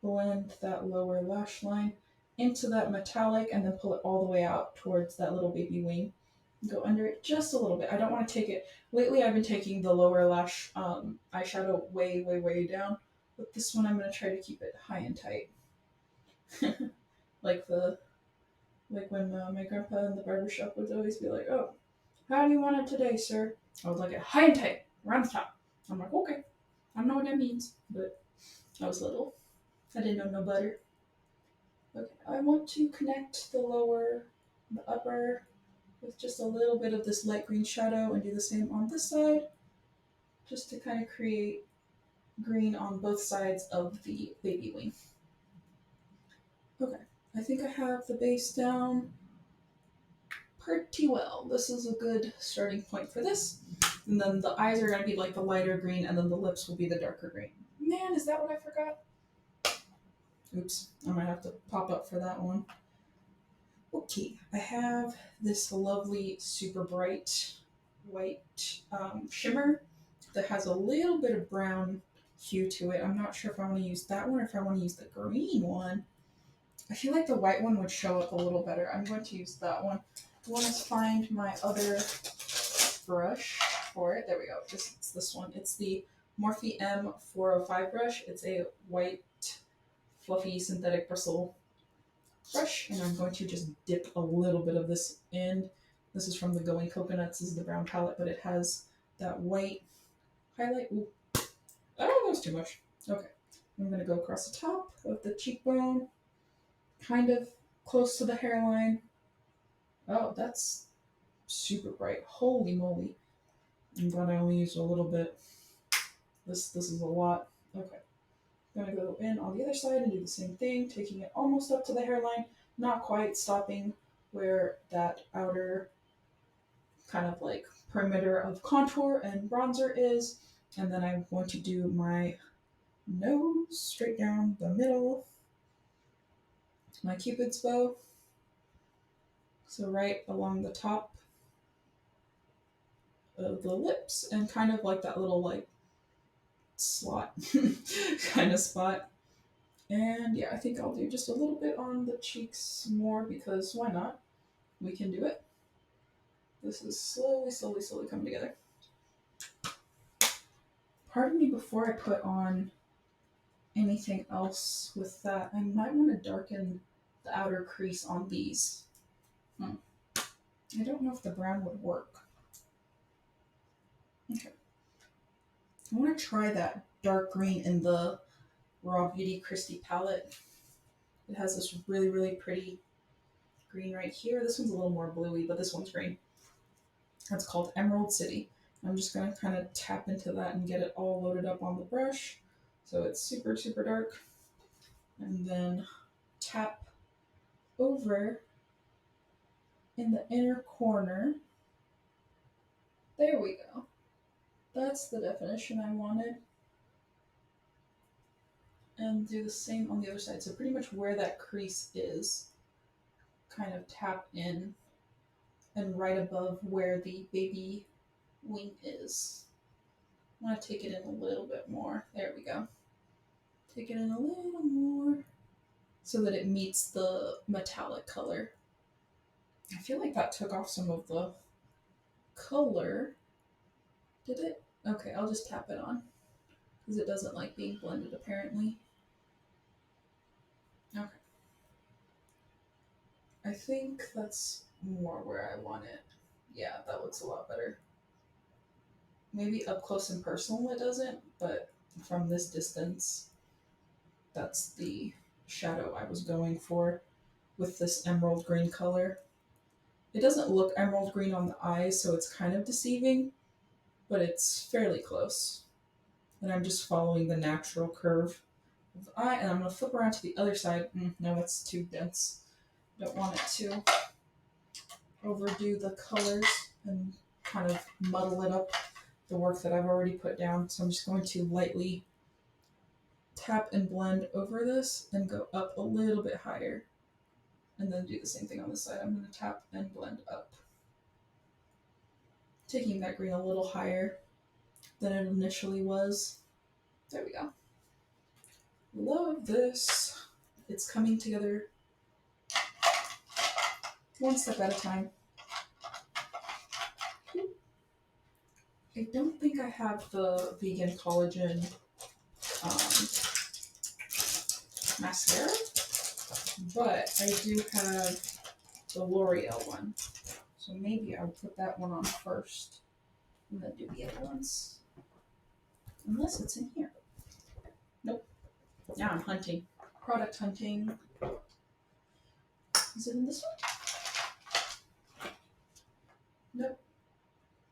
blend that lower lash line into that metallic and then pull it all the way out towards that little baby wing. Go under it just a little bit. I don't want to take it. Lately, I've been taking the lower lash eyeshadow way, way, way down. But this one, I'm going to try to keep it high and tight. like when my grandpa in the barbershop would always be like, "Oh, how do you want it today, sir?" I would like it high and tight, around the top. I'm like, okay. I don't know what that means, but I was little. I didn't know no better. Okay, I want to connect the upper, with just a little bit of this light green shadow and do the same on this side, just to kind of create green on both sides of the baby wing. Okay, I think I have the base down pretty well. This is a good starting point for this. And then the eyes are going to be like the lighter green, and then the lips will be the darker green. Man, is that what I forgot? Oops, I might have to pop up for that one. Okay, I have this lovely, super bright white shimmer that has a little bit of brown hue to it. I'm not sure if I want to use that one or if I want to use the green one. I feel like the white one would show up a little better. I'm going to use that one. I want to find my other brush for it. There we go. It's this one. It's the Morphe M405 brush. It's a white, fluffy synthetic bristle brush, and I'm going to just dip a little bit of this in. This is from the Going Coconuts. This is the brown palette, but it has that white highlight. Ooh. Oh, that was too much. Okay. I'm going to go across the top of the cheekbone, kind of close to the hairline. Oh, that's super bright. Holy moly. I'm glad I only used a little bit. This is a lot. Okay. I'm going to go in on the other side and do the same thing, taking it almost up to the hairline, not quite stopping where that outer kind of like perimeter of contour and bronzer is. And then I'm going to do my nose straight down the middle, my Cupid's bow. So right along the top of the lips and kind of like that little like slot kind of spot. And yeah, I think I'll do just a little bit on the cheeks more because why not? We can do it. This is slowly, slowly, slowly coming together. part of me, before I put on anything else with that, I might want to darken the outer crease on these. I don't know if the brown would work. Okay. I want to try that dark green in the Raw Beauty Christie palette. It has this really, really pretty green right here. This one's a little more bluey, but this one's green. That's called Emerald City. I'm just going to kind of tap into that and get it all loaded up on the brush. So it's super, super dark. And then tap over in the inner corner. There we go. That's the definition I wanted. And do the same on the other side. So pretty much where that crease is, kind of tap in, and right above where the baby wing is. I want to take it in a little bit more. There we go. Take it in a little more so that it meets the metallic color. I feel like that took off some of the color. Did it? Okay, I'll just tap it on because it doesn't like being blended apparently. Okay. I think that's more where I want it. Yeah, that looks a lot better. Maybe up close and personal it doesn't, but from this distance, that's the shadow I was going for with this emerald green color. It doesn't look emerald green on the eyes, so it's kind of deceiving, but it's fairly close. And I'm just following the natural curve of the eye, and I'm going to flip around to the other side. No, it's too dense. Don't want it to overdo the colors and kind of muddle it up, the work that I've already put down. So I'm just going to lightly tap and blend over this and go up a little bit higher. And then do the same thing on this side. I'm going to tap and blend up. Taking that green a little higher than it initially was. There we go. Love this. It's coming together one step at a time. I don't think I have the vegan collagen mascara, but I do have the L'Oreal one. So maybe I'll put that one on first and then do the other ones. Unless it's in here. Nope. Now I'm hunting. Product hunting. Is it in this one? Nope.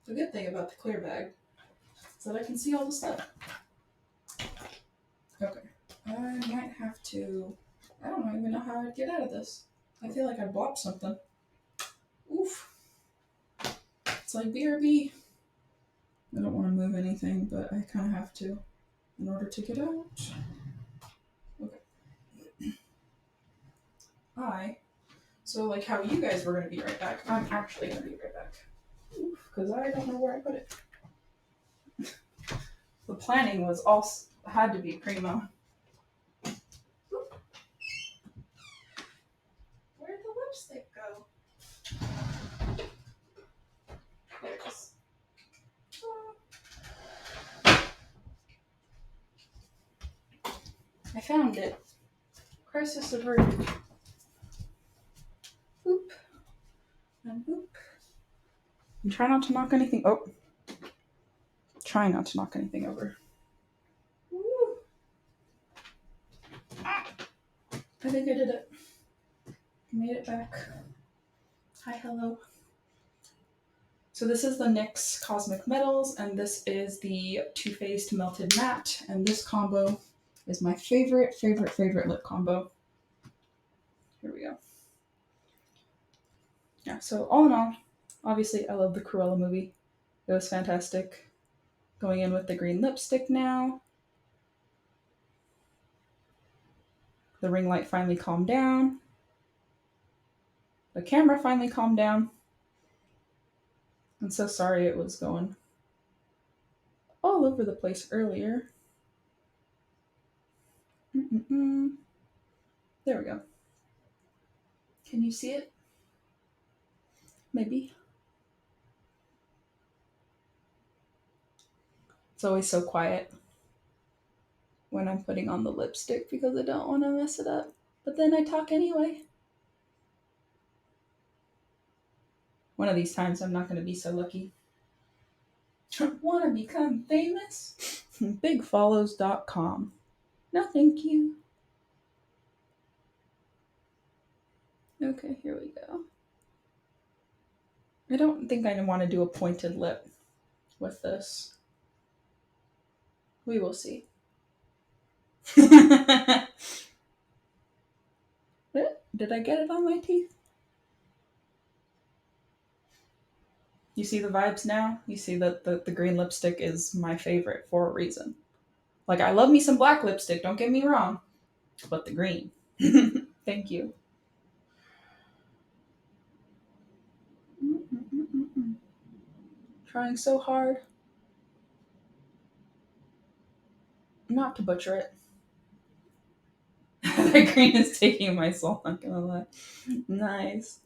The good thing about the clear bag is that I can see all the stuff. Okay. I might have to... I don't even know how I'd get out of this. I feel like I blocked something. Oof. It's like BRB. I don't want to move anything, but I kind of have to in order to get out. Okay. So like how you guys were going to be right back, I'm actually going to be right back. Because I don't know where I put it. The planning was had to be primo. Where'd the lipstick go? There it is. I found it. Crisis averted. Boop. And boop. And try not to knock anything. Oh. Try not to knock anything over. Woo. Ah. I think I did it. Made it back. Hi, hello. So this is the NYX Cosmic Metals, and this is the Too Faced Melted Matte, and this combo is my favorite lip combo. Here we go. Yeah, so all in all, obviously I love the Cruella movie. It was fantastic. Going in with the green lipstick now. The ring light finally calmed down. The camera finally calmed down. I'm so sorry it was going all over the place earlier. There we go. Can you see it? Maybe. It's It's always so quiet when I'm putting on the lipstick because I don't want to mess it up. But then I talk anyway. One of these times I'm not going to be so lucky. Want to become famous? Bigfollows.com. No, thank you. Okay, here we go. I don't think I want to do a pointed lip with this. We will see. Did I get it on my teeth? You see the vibes now? You see that the green lipstick is my favorite for a reason. Like, I love me some black lipstick, don't get me wrong, but the green. Thank you. Trying so hard not to butcher it. The green is taking my soul, not gonna lie. Nice.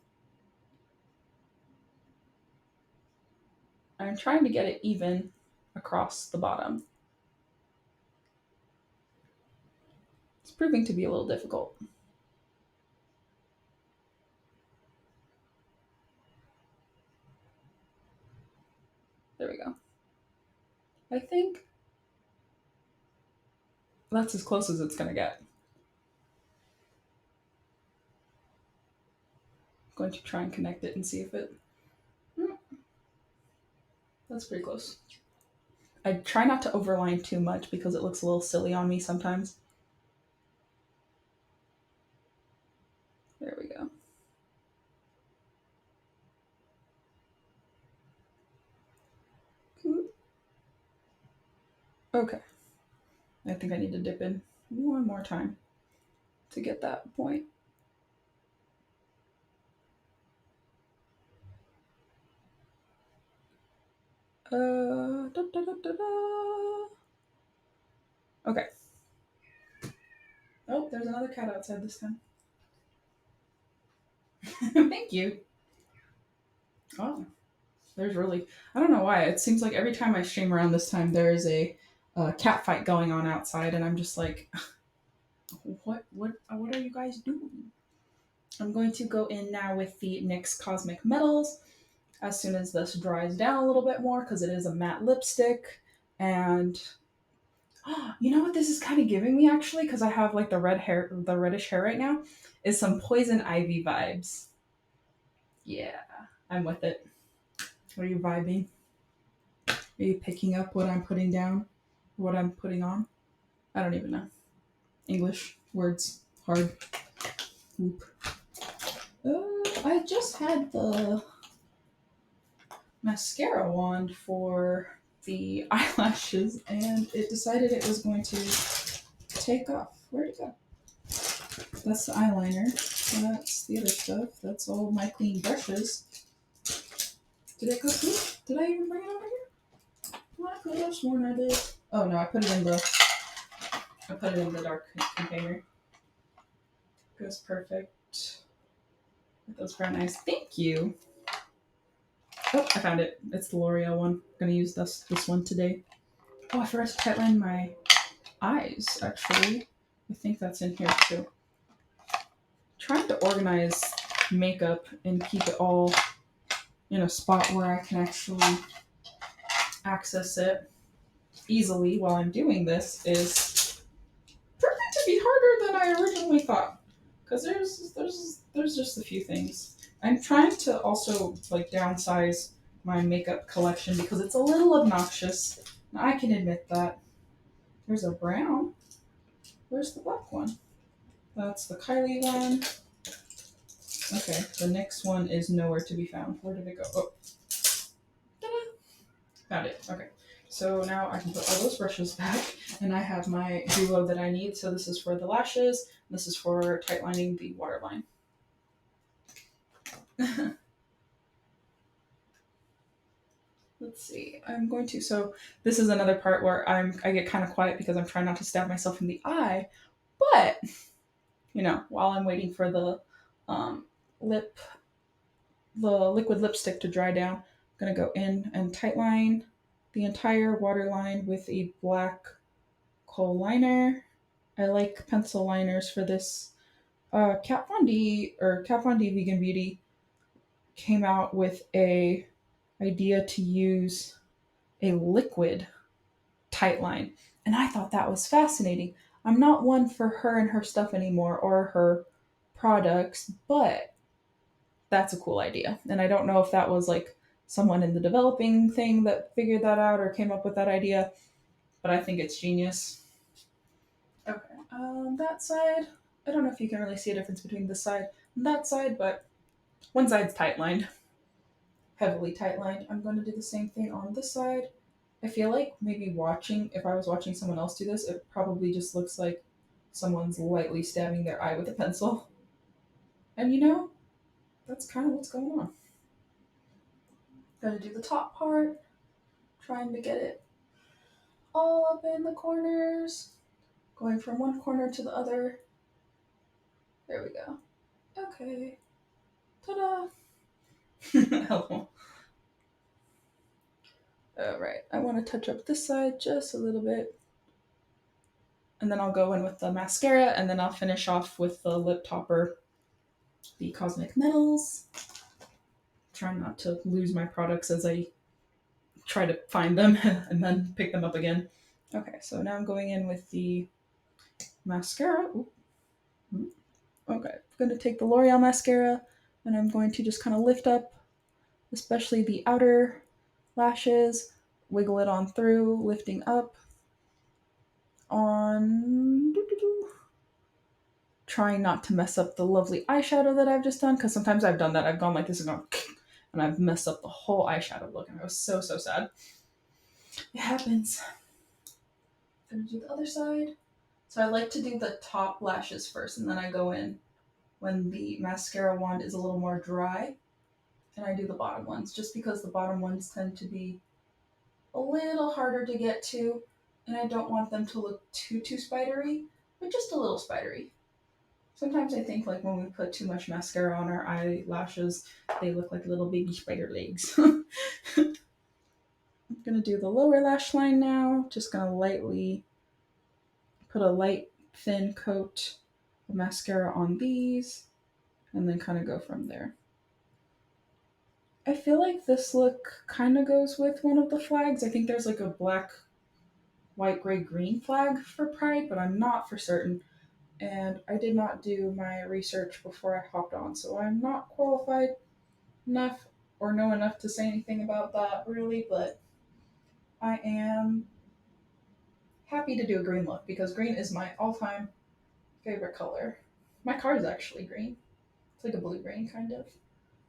I'm trying to get it even across the bottom. It's proving to be a little difficult. There we go. I think that's as close as it's gonna get. I'm going to try and connect it and see if it. That's pretty close. I try not to overline too much because it looks a little silly on me sometimes. There we go. Okay. I think I need to dip in one more time to get that point. Da, da, da, da, da. Okay. Oh, there's another cat outside this time. Thank you. Oh, there's really. I don't know why. It seems like every time I stream around this time, there is a cat fight going on outside, and I'm just like, what are you guys doing? I'm going to go in now with the NYX Cosmic Metals as soon as this dries down a little bit more because it is a matte lipstick. And you know what this is kind of giving me actually, because I have like the reddish hair right now, is some Poison Ivy vibes. Yeah, I'm with it. Are you vibing? Are you picking up what I'm putting down? What I'm putting on? I don't even know. English words hard. Whoop. I just had the mascara wand for the eyelashes and it decided it was going to take off. Where'd it go? That's the eyeliner. That's the other stuff. That's all my clean brushes. Did it go through? Did I even bring it over here? Well, I could have sworn I did. Oh no, I put it in the dark container. Goes perfect. With those brown eyes. Thank you. Oh, I found it. It's the L'Oreal one. I'm gonna use this one today. Oh, I forgot to tightline my eyes, actually. I think that's in here too. Trying to organize makeup and keep it all in a spot where I can actually access it easily while I'm doing this is proving to be harder than I originally thought. Because there's just a few things. I'm trying to also like downsize my makeup collection because it's a little obnoxious. I can admit that. There's a brown. Where's the black one? That's the Kylie one. Okay, the next one is nowhere to be found. Where did it go? Oh, ta-da! Found it. Okay, so now I can put all those brushes back, and I have my duo that I need. So this is for the lashes. And this is for tightlining the waterline. Let's see. I'm going to. So this is another part where I get kind of quiet because I'm trying not to stab myself in the eye. But while I'm waiting for the liquid lipstick to dry down, I'm gonna go in and tightline the entire waterline with a black kohl liner. I like pencil liners for this. Kat Von D or Kat Von D Vegan Beauty came out with a idea to use a liquid tight line, and I thought that was fascinating. I'm not one for her and her stuff anymore or her products, but that's a cool idea. And I don't know if that was like someone in the developing thing that figured that out or came up with that idea, but I think it's genius. Okay, that side. I don't know if you can really see a difference between this side and that side, but one side's tight lined, heavily tight lined. I'm going to do the same thing on this side. I feel like maybe if I was watching someone else do this, it probably just looks like someone's lightly stabbing their eye with a pencil. And that's kind of what's going on. Gonna do the top part, trying to get it all up in the corners, going from one corner to the other. There we go. Okay. Ta-da! Helpful. Alright, I want to touch up this side just a little bit. And then I'll go in with the mascara, and then I'll finish off with the lip topper, the Cosmic Metals. Trying not to lose my products as I try to find them and then pick them up again. Okay, so now I'm going in with the mascara. Okay, I'm going to take the L'Oreal mascara, and I'm going to just kind of lift up, especially the outer lashes, wiggle it on through, lifting up on, trying not to mess up the lovely eyeshadow that I've just done, because sometimes I've done that. I've gone like this and gone, and I've messed up the whole eyeshadow look, and I was so sad. It happens. I'm gonna do the other side. So I like to do the top lashes first, and then I go in when the mascara wand is a little more dry, and I do the bottom ones, just because the bottom ones tend to be a little harder to get to, and I don't want them to look too spidery, but just a little spidery. Sometimes I think like when we put too much mascara on our eyelashes, they look like little baby spider legs. I'm gonna do the lower lash line now. Just gonna lightly put a light thin coat of mascara on these, and then kind of go from there. I feel like this look kind of goes with one of the flags. I think there's like a black, white, gray, green flag for Pride, but I'm not for certain. And I did not do my research before I hopped on, so I'm not qualified enough or know enough to say anything about that really, but I am happy to do a green look because green is my all-time favorite color. My car is actually green. It's like a blue green kind of,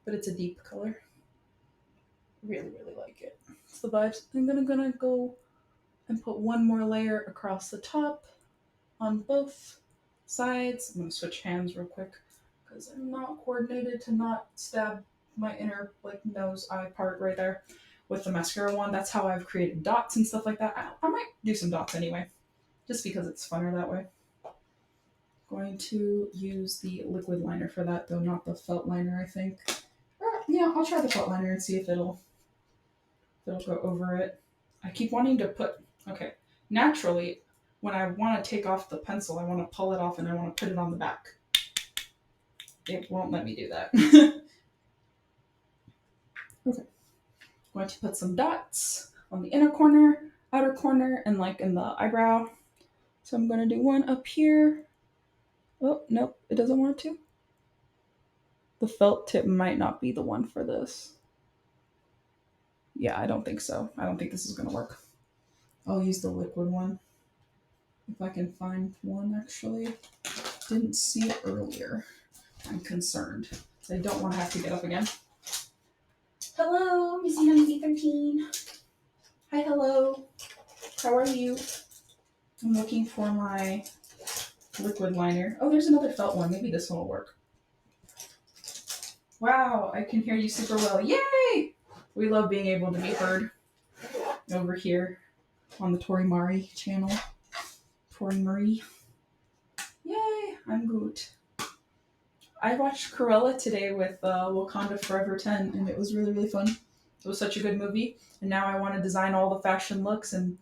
but it's a deep color. Really like it. It's the vibes. I'm gonna go and put one more layer across the top on both sides. I'm gonna switch hands real quick because I'm not coordinated to not stab my inner like nose eye part right there with the mascara wand. That's how I've created dots and stuff like that. I might do some dots anyway, just because it's funner that way. Going to use the liquid liner for that though, not the felt liner, I think. Yeah, I'll try the felt liner and see if it'll go over it. I keep wanting to okay, naturally, when I want to take off the pencil, I want to pull it off and I want to put it on the back. It won't let me do that. Okay. I'm going to put some dots on the inner corner, outer corner, and like in the eyebrow. So I'm going to do one up here. Oh, nope, it doesn't want to. The felt tip might not be the one for this. Yeah, I don't think so. I don't think this is going to work. I'll use the liquid one. If I can find one, actually. Didn't see it earlier. I'm concerned. So I don't want to have to get up again. Hello, Missy Honeybee 13. Hi, hello. How are you? I'm looking for my liquid liner. Oh, there's another felt one. Maybe this one will work. Wow, I can hear you super well. Yay! We love being able to be heard over here on the Tori Mari channel. Tori Marie. Yay, I'm good. I watched Cruella today with Wakanda Forever 10, and it was really fun. It was such a good movie, and now I want to design all the fashion looks and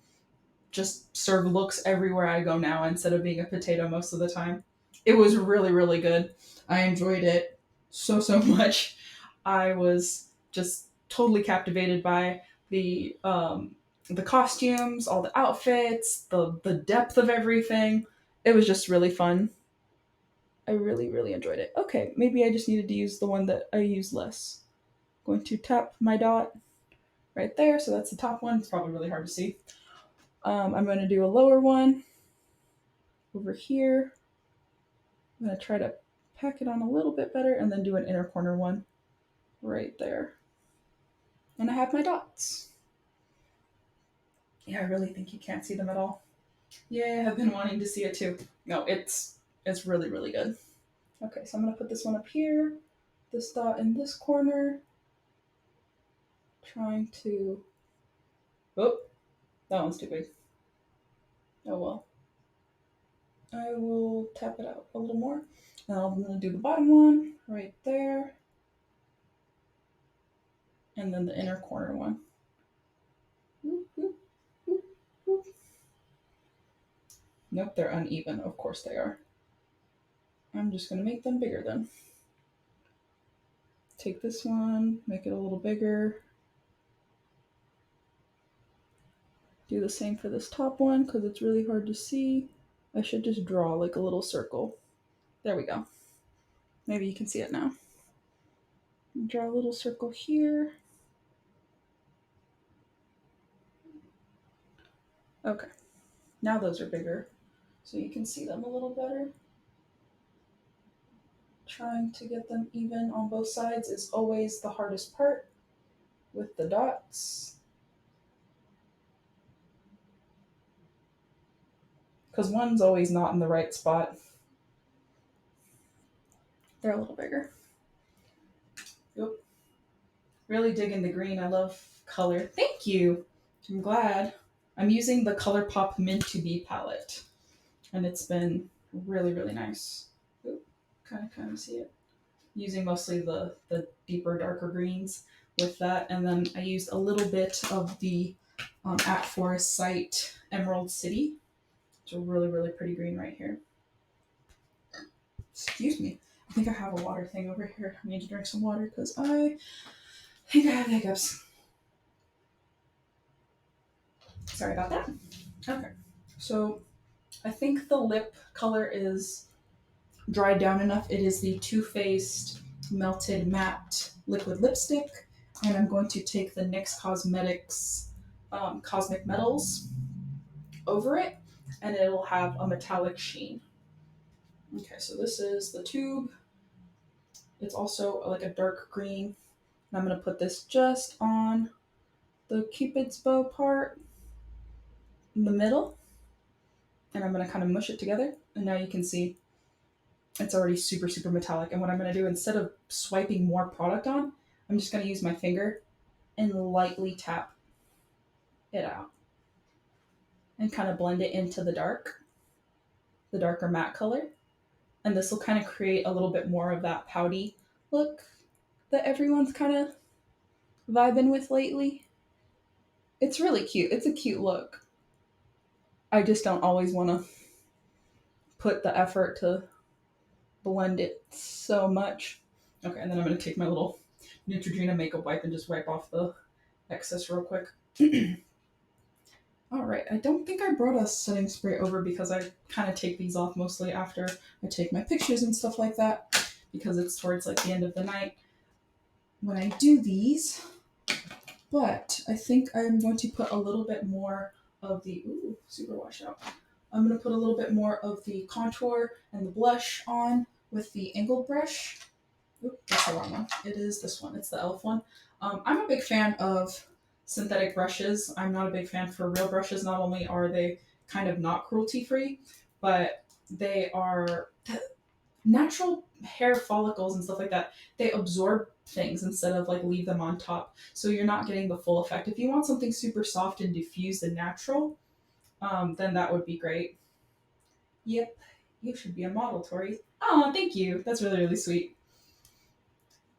just serve looks everywhere I go now instead of being a potato most of the time. It was really, really good. I enjoyed it so much. I was just totally captivated by the costumes, all the outfits, the depth of everything. It was just really fun. I really, really enjoyed it. Okay, maybe I just needed to use the one that I use less. Going to tap my dot right there, so that's the top one. It's probably really hard to see. I'm going to do a lower one over here. I'm going to try to pack it on a little bit better and then do an inner corner one right there. And I have my dots. Yeah, I really think you can't see them at all. Yeah, I've been wanting to see it too. No, it's really, really good. Okay, so I'm going to put this one up here, this dot in this corner, trying to... Oh, that one's too big. Oh well. I will tap it out a little more. Now I'm going to do the bottom one right there. And then the inner corner one. Nope, they're uneven. Of course they are. I'm just going to make them bigger then. Take this one, make it a little bigger. Do the same for this top one because it's really hard to see. I should just draw like a little circle. There we go. Maybe you can see it now. Draw a little circle here. Okay, now those are bigger, so you can see them a little better. Trying to get them even on both sides is always the hardest part with the dots. Because one's always not in the right spot. They're a little bigger. Yep. Really digging the green. I love color. Thank you. I'm glad. I'm using the ColourPop Mint to Be palette, and it's been really, really nice. Oop, kind of see it. Using mostly the deeper, darker greens with that, and then I used a little bit of the At Forest Site Emerald City. It's a really, really pretty green right here. Excuse me. I think I have a water thing over here. I need to drink some water because I think I have hiccups. Sorry about that. Okay. So I think the lip color is dried down enough. It is the Too Faced Melted Matte Liquid Lipstick. And I'm going to take the NYX Cosmetics Cosmic Metals over it, and it'll have a metallic sheen. Okay, so this is the tube. It's also like a dark green. And I'm going to put this just on the Cupid's bow part in the middle. And I'm going to kind of mush it together. And now you can see it's already super, super metallic. And what I'm going to do, instead of swiping more product on, I'm just going to use my finger and lightly tap it out. And kind of blend it into the darker matte color. And this will kind of create a little bit more of that pouty look that everyone's kind of vibing with lately. It's really cute. It's a cute look. I just don't always want to put the effort to blend it so much. Okay, and then I'm going to take my little Neutrogena makeup wipe and just wipe off the excess real quick. All right, I don't think I brought a setting spray over because I kind of take these off mostly after I take my pictures and stuff like that, because it's towards like the end of the night when I do these. But I think I'm going to put a little bit more of the, ooh, super washed out. I'm going to put a little bit more of the contour and the blush on with the angled brush. Oop, that's the wrong one. It is this one. It's the e.l.f. one. I'm a big fan of synthetic brushes. I'm not a big fan for real brushes. Not only are they kind of not cruelty free, but they are natural hair follicles and stuff like that. They absorb things instead of like leave them on top. So you're not getting the full effect. If you want something super soft and diffused and natural, then that would be great. Yep, you should be a model, Tori. Oh, thank you. That's really, really sweet.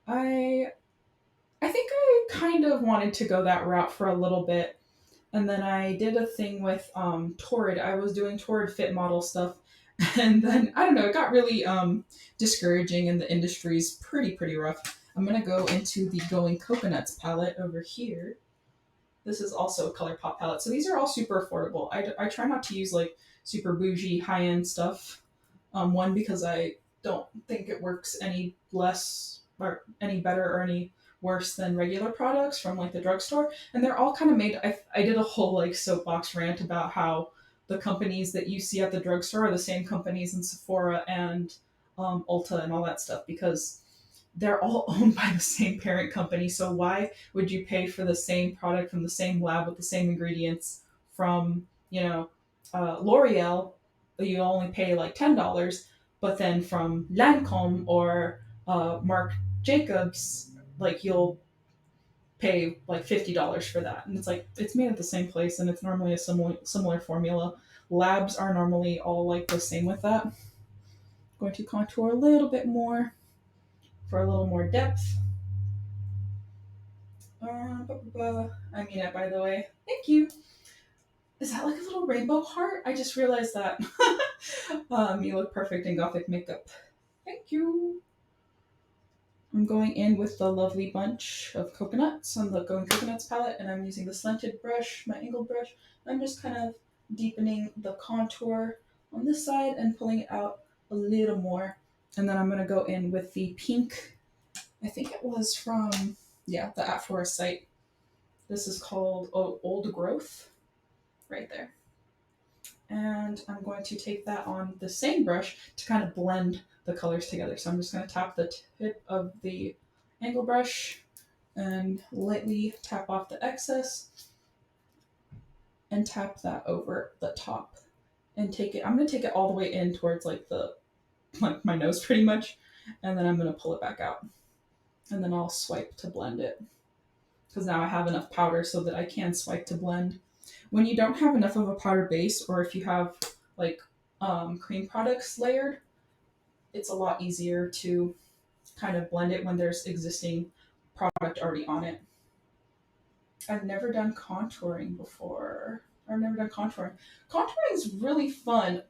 I think I kind of wanted to go that route for a little bit. And then I did a thing with Torrid. I was doing Torrid fit model stuff. And then, I don't know, it got really discouraging and the industry's pretty rough. I'm going to go into the Going Coconuts palette over here. This is also a ColourPop palette. So these are all super affordable. I try not to use like super bougie high end stuff. One, because I don't think it works any less or any better or any worse than regular products from like the drugstore. And they're all kind of made. I did a whole like soapbox rant about how the companies that you see at the drugstore are the same companies in Sephora and Ulta and all that stuff because they're all owned by the same parent company. So why would you pay for the same product from the same lab with the same ingredients from L'Oreal? You only pay like $10, but then from Lancome or Marc Jacobs, like you'll pay like $50 for that, and it's like it's made at the same place, and it's normally a similar formula. Labs are normally all like the same with that. Going to contour a little bit more for a little more depth. I mean it, by the way. Thank you. Is that like a little rainbow heart? I just realized that. You look perfect in gothic makeup. Thank you. I'm going in with the lovely bunch of coconuts on the Going Coconuts palette, and I'm using the slanted brush, my angled brush. I'm just kind of deepening the contour on this side and pulling it out a little more. And then I'm going to go in with the pink. I think it was from, yeah, the At Forest site. This is called Old Growth, right there. And I'm going to take that on the same brush to kind of blend the colors together. So I'm just going to tap the tip of the angle brush and lightly tap off the excess and tap that over the top and take it. I'm going to take it all the way in towards like my nose pretty much, and then I'm going to pull it back out. And then I'll swipe to blend it because now I have enough powder so that I can swipe to blend. When you don't have enough of a powder base, or if you have like cream products layered, it's a lot easier to kind of blend it when there's existing product already on it. I've never done contouring before. I've never done contouring. Contouring is really fun.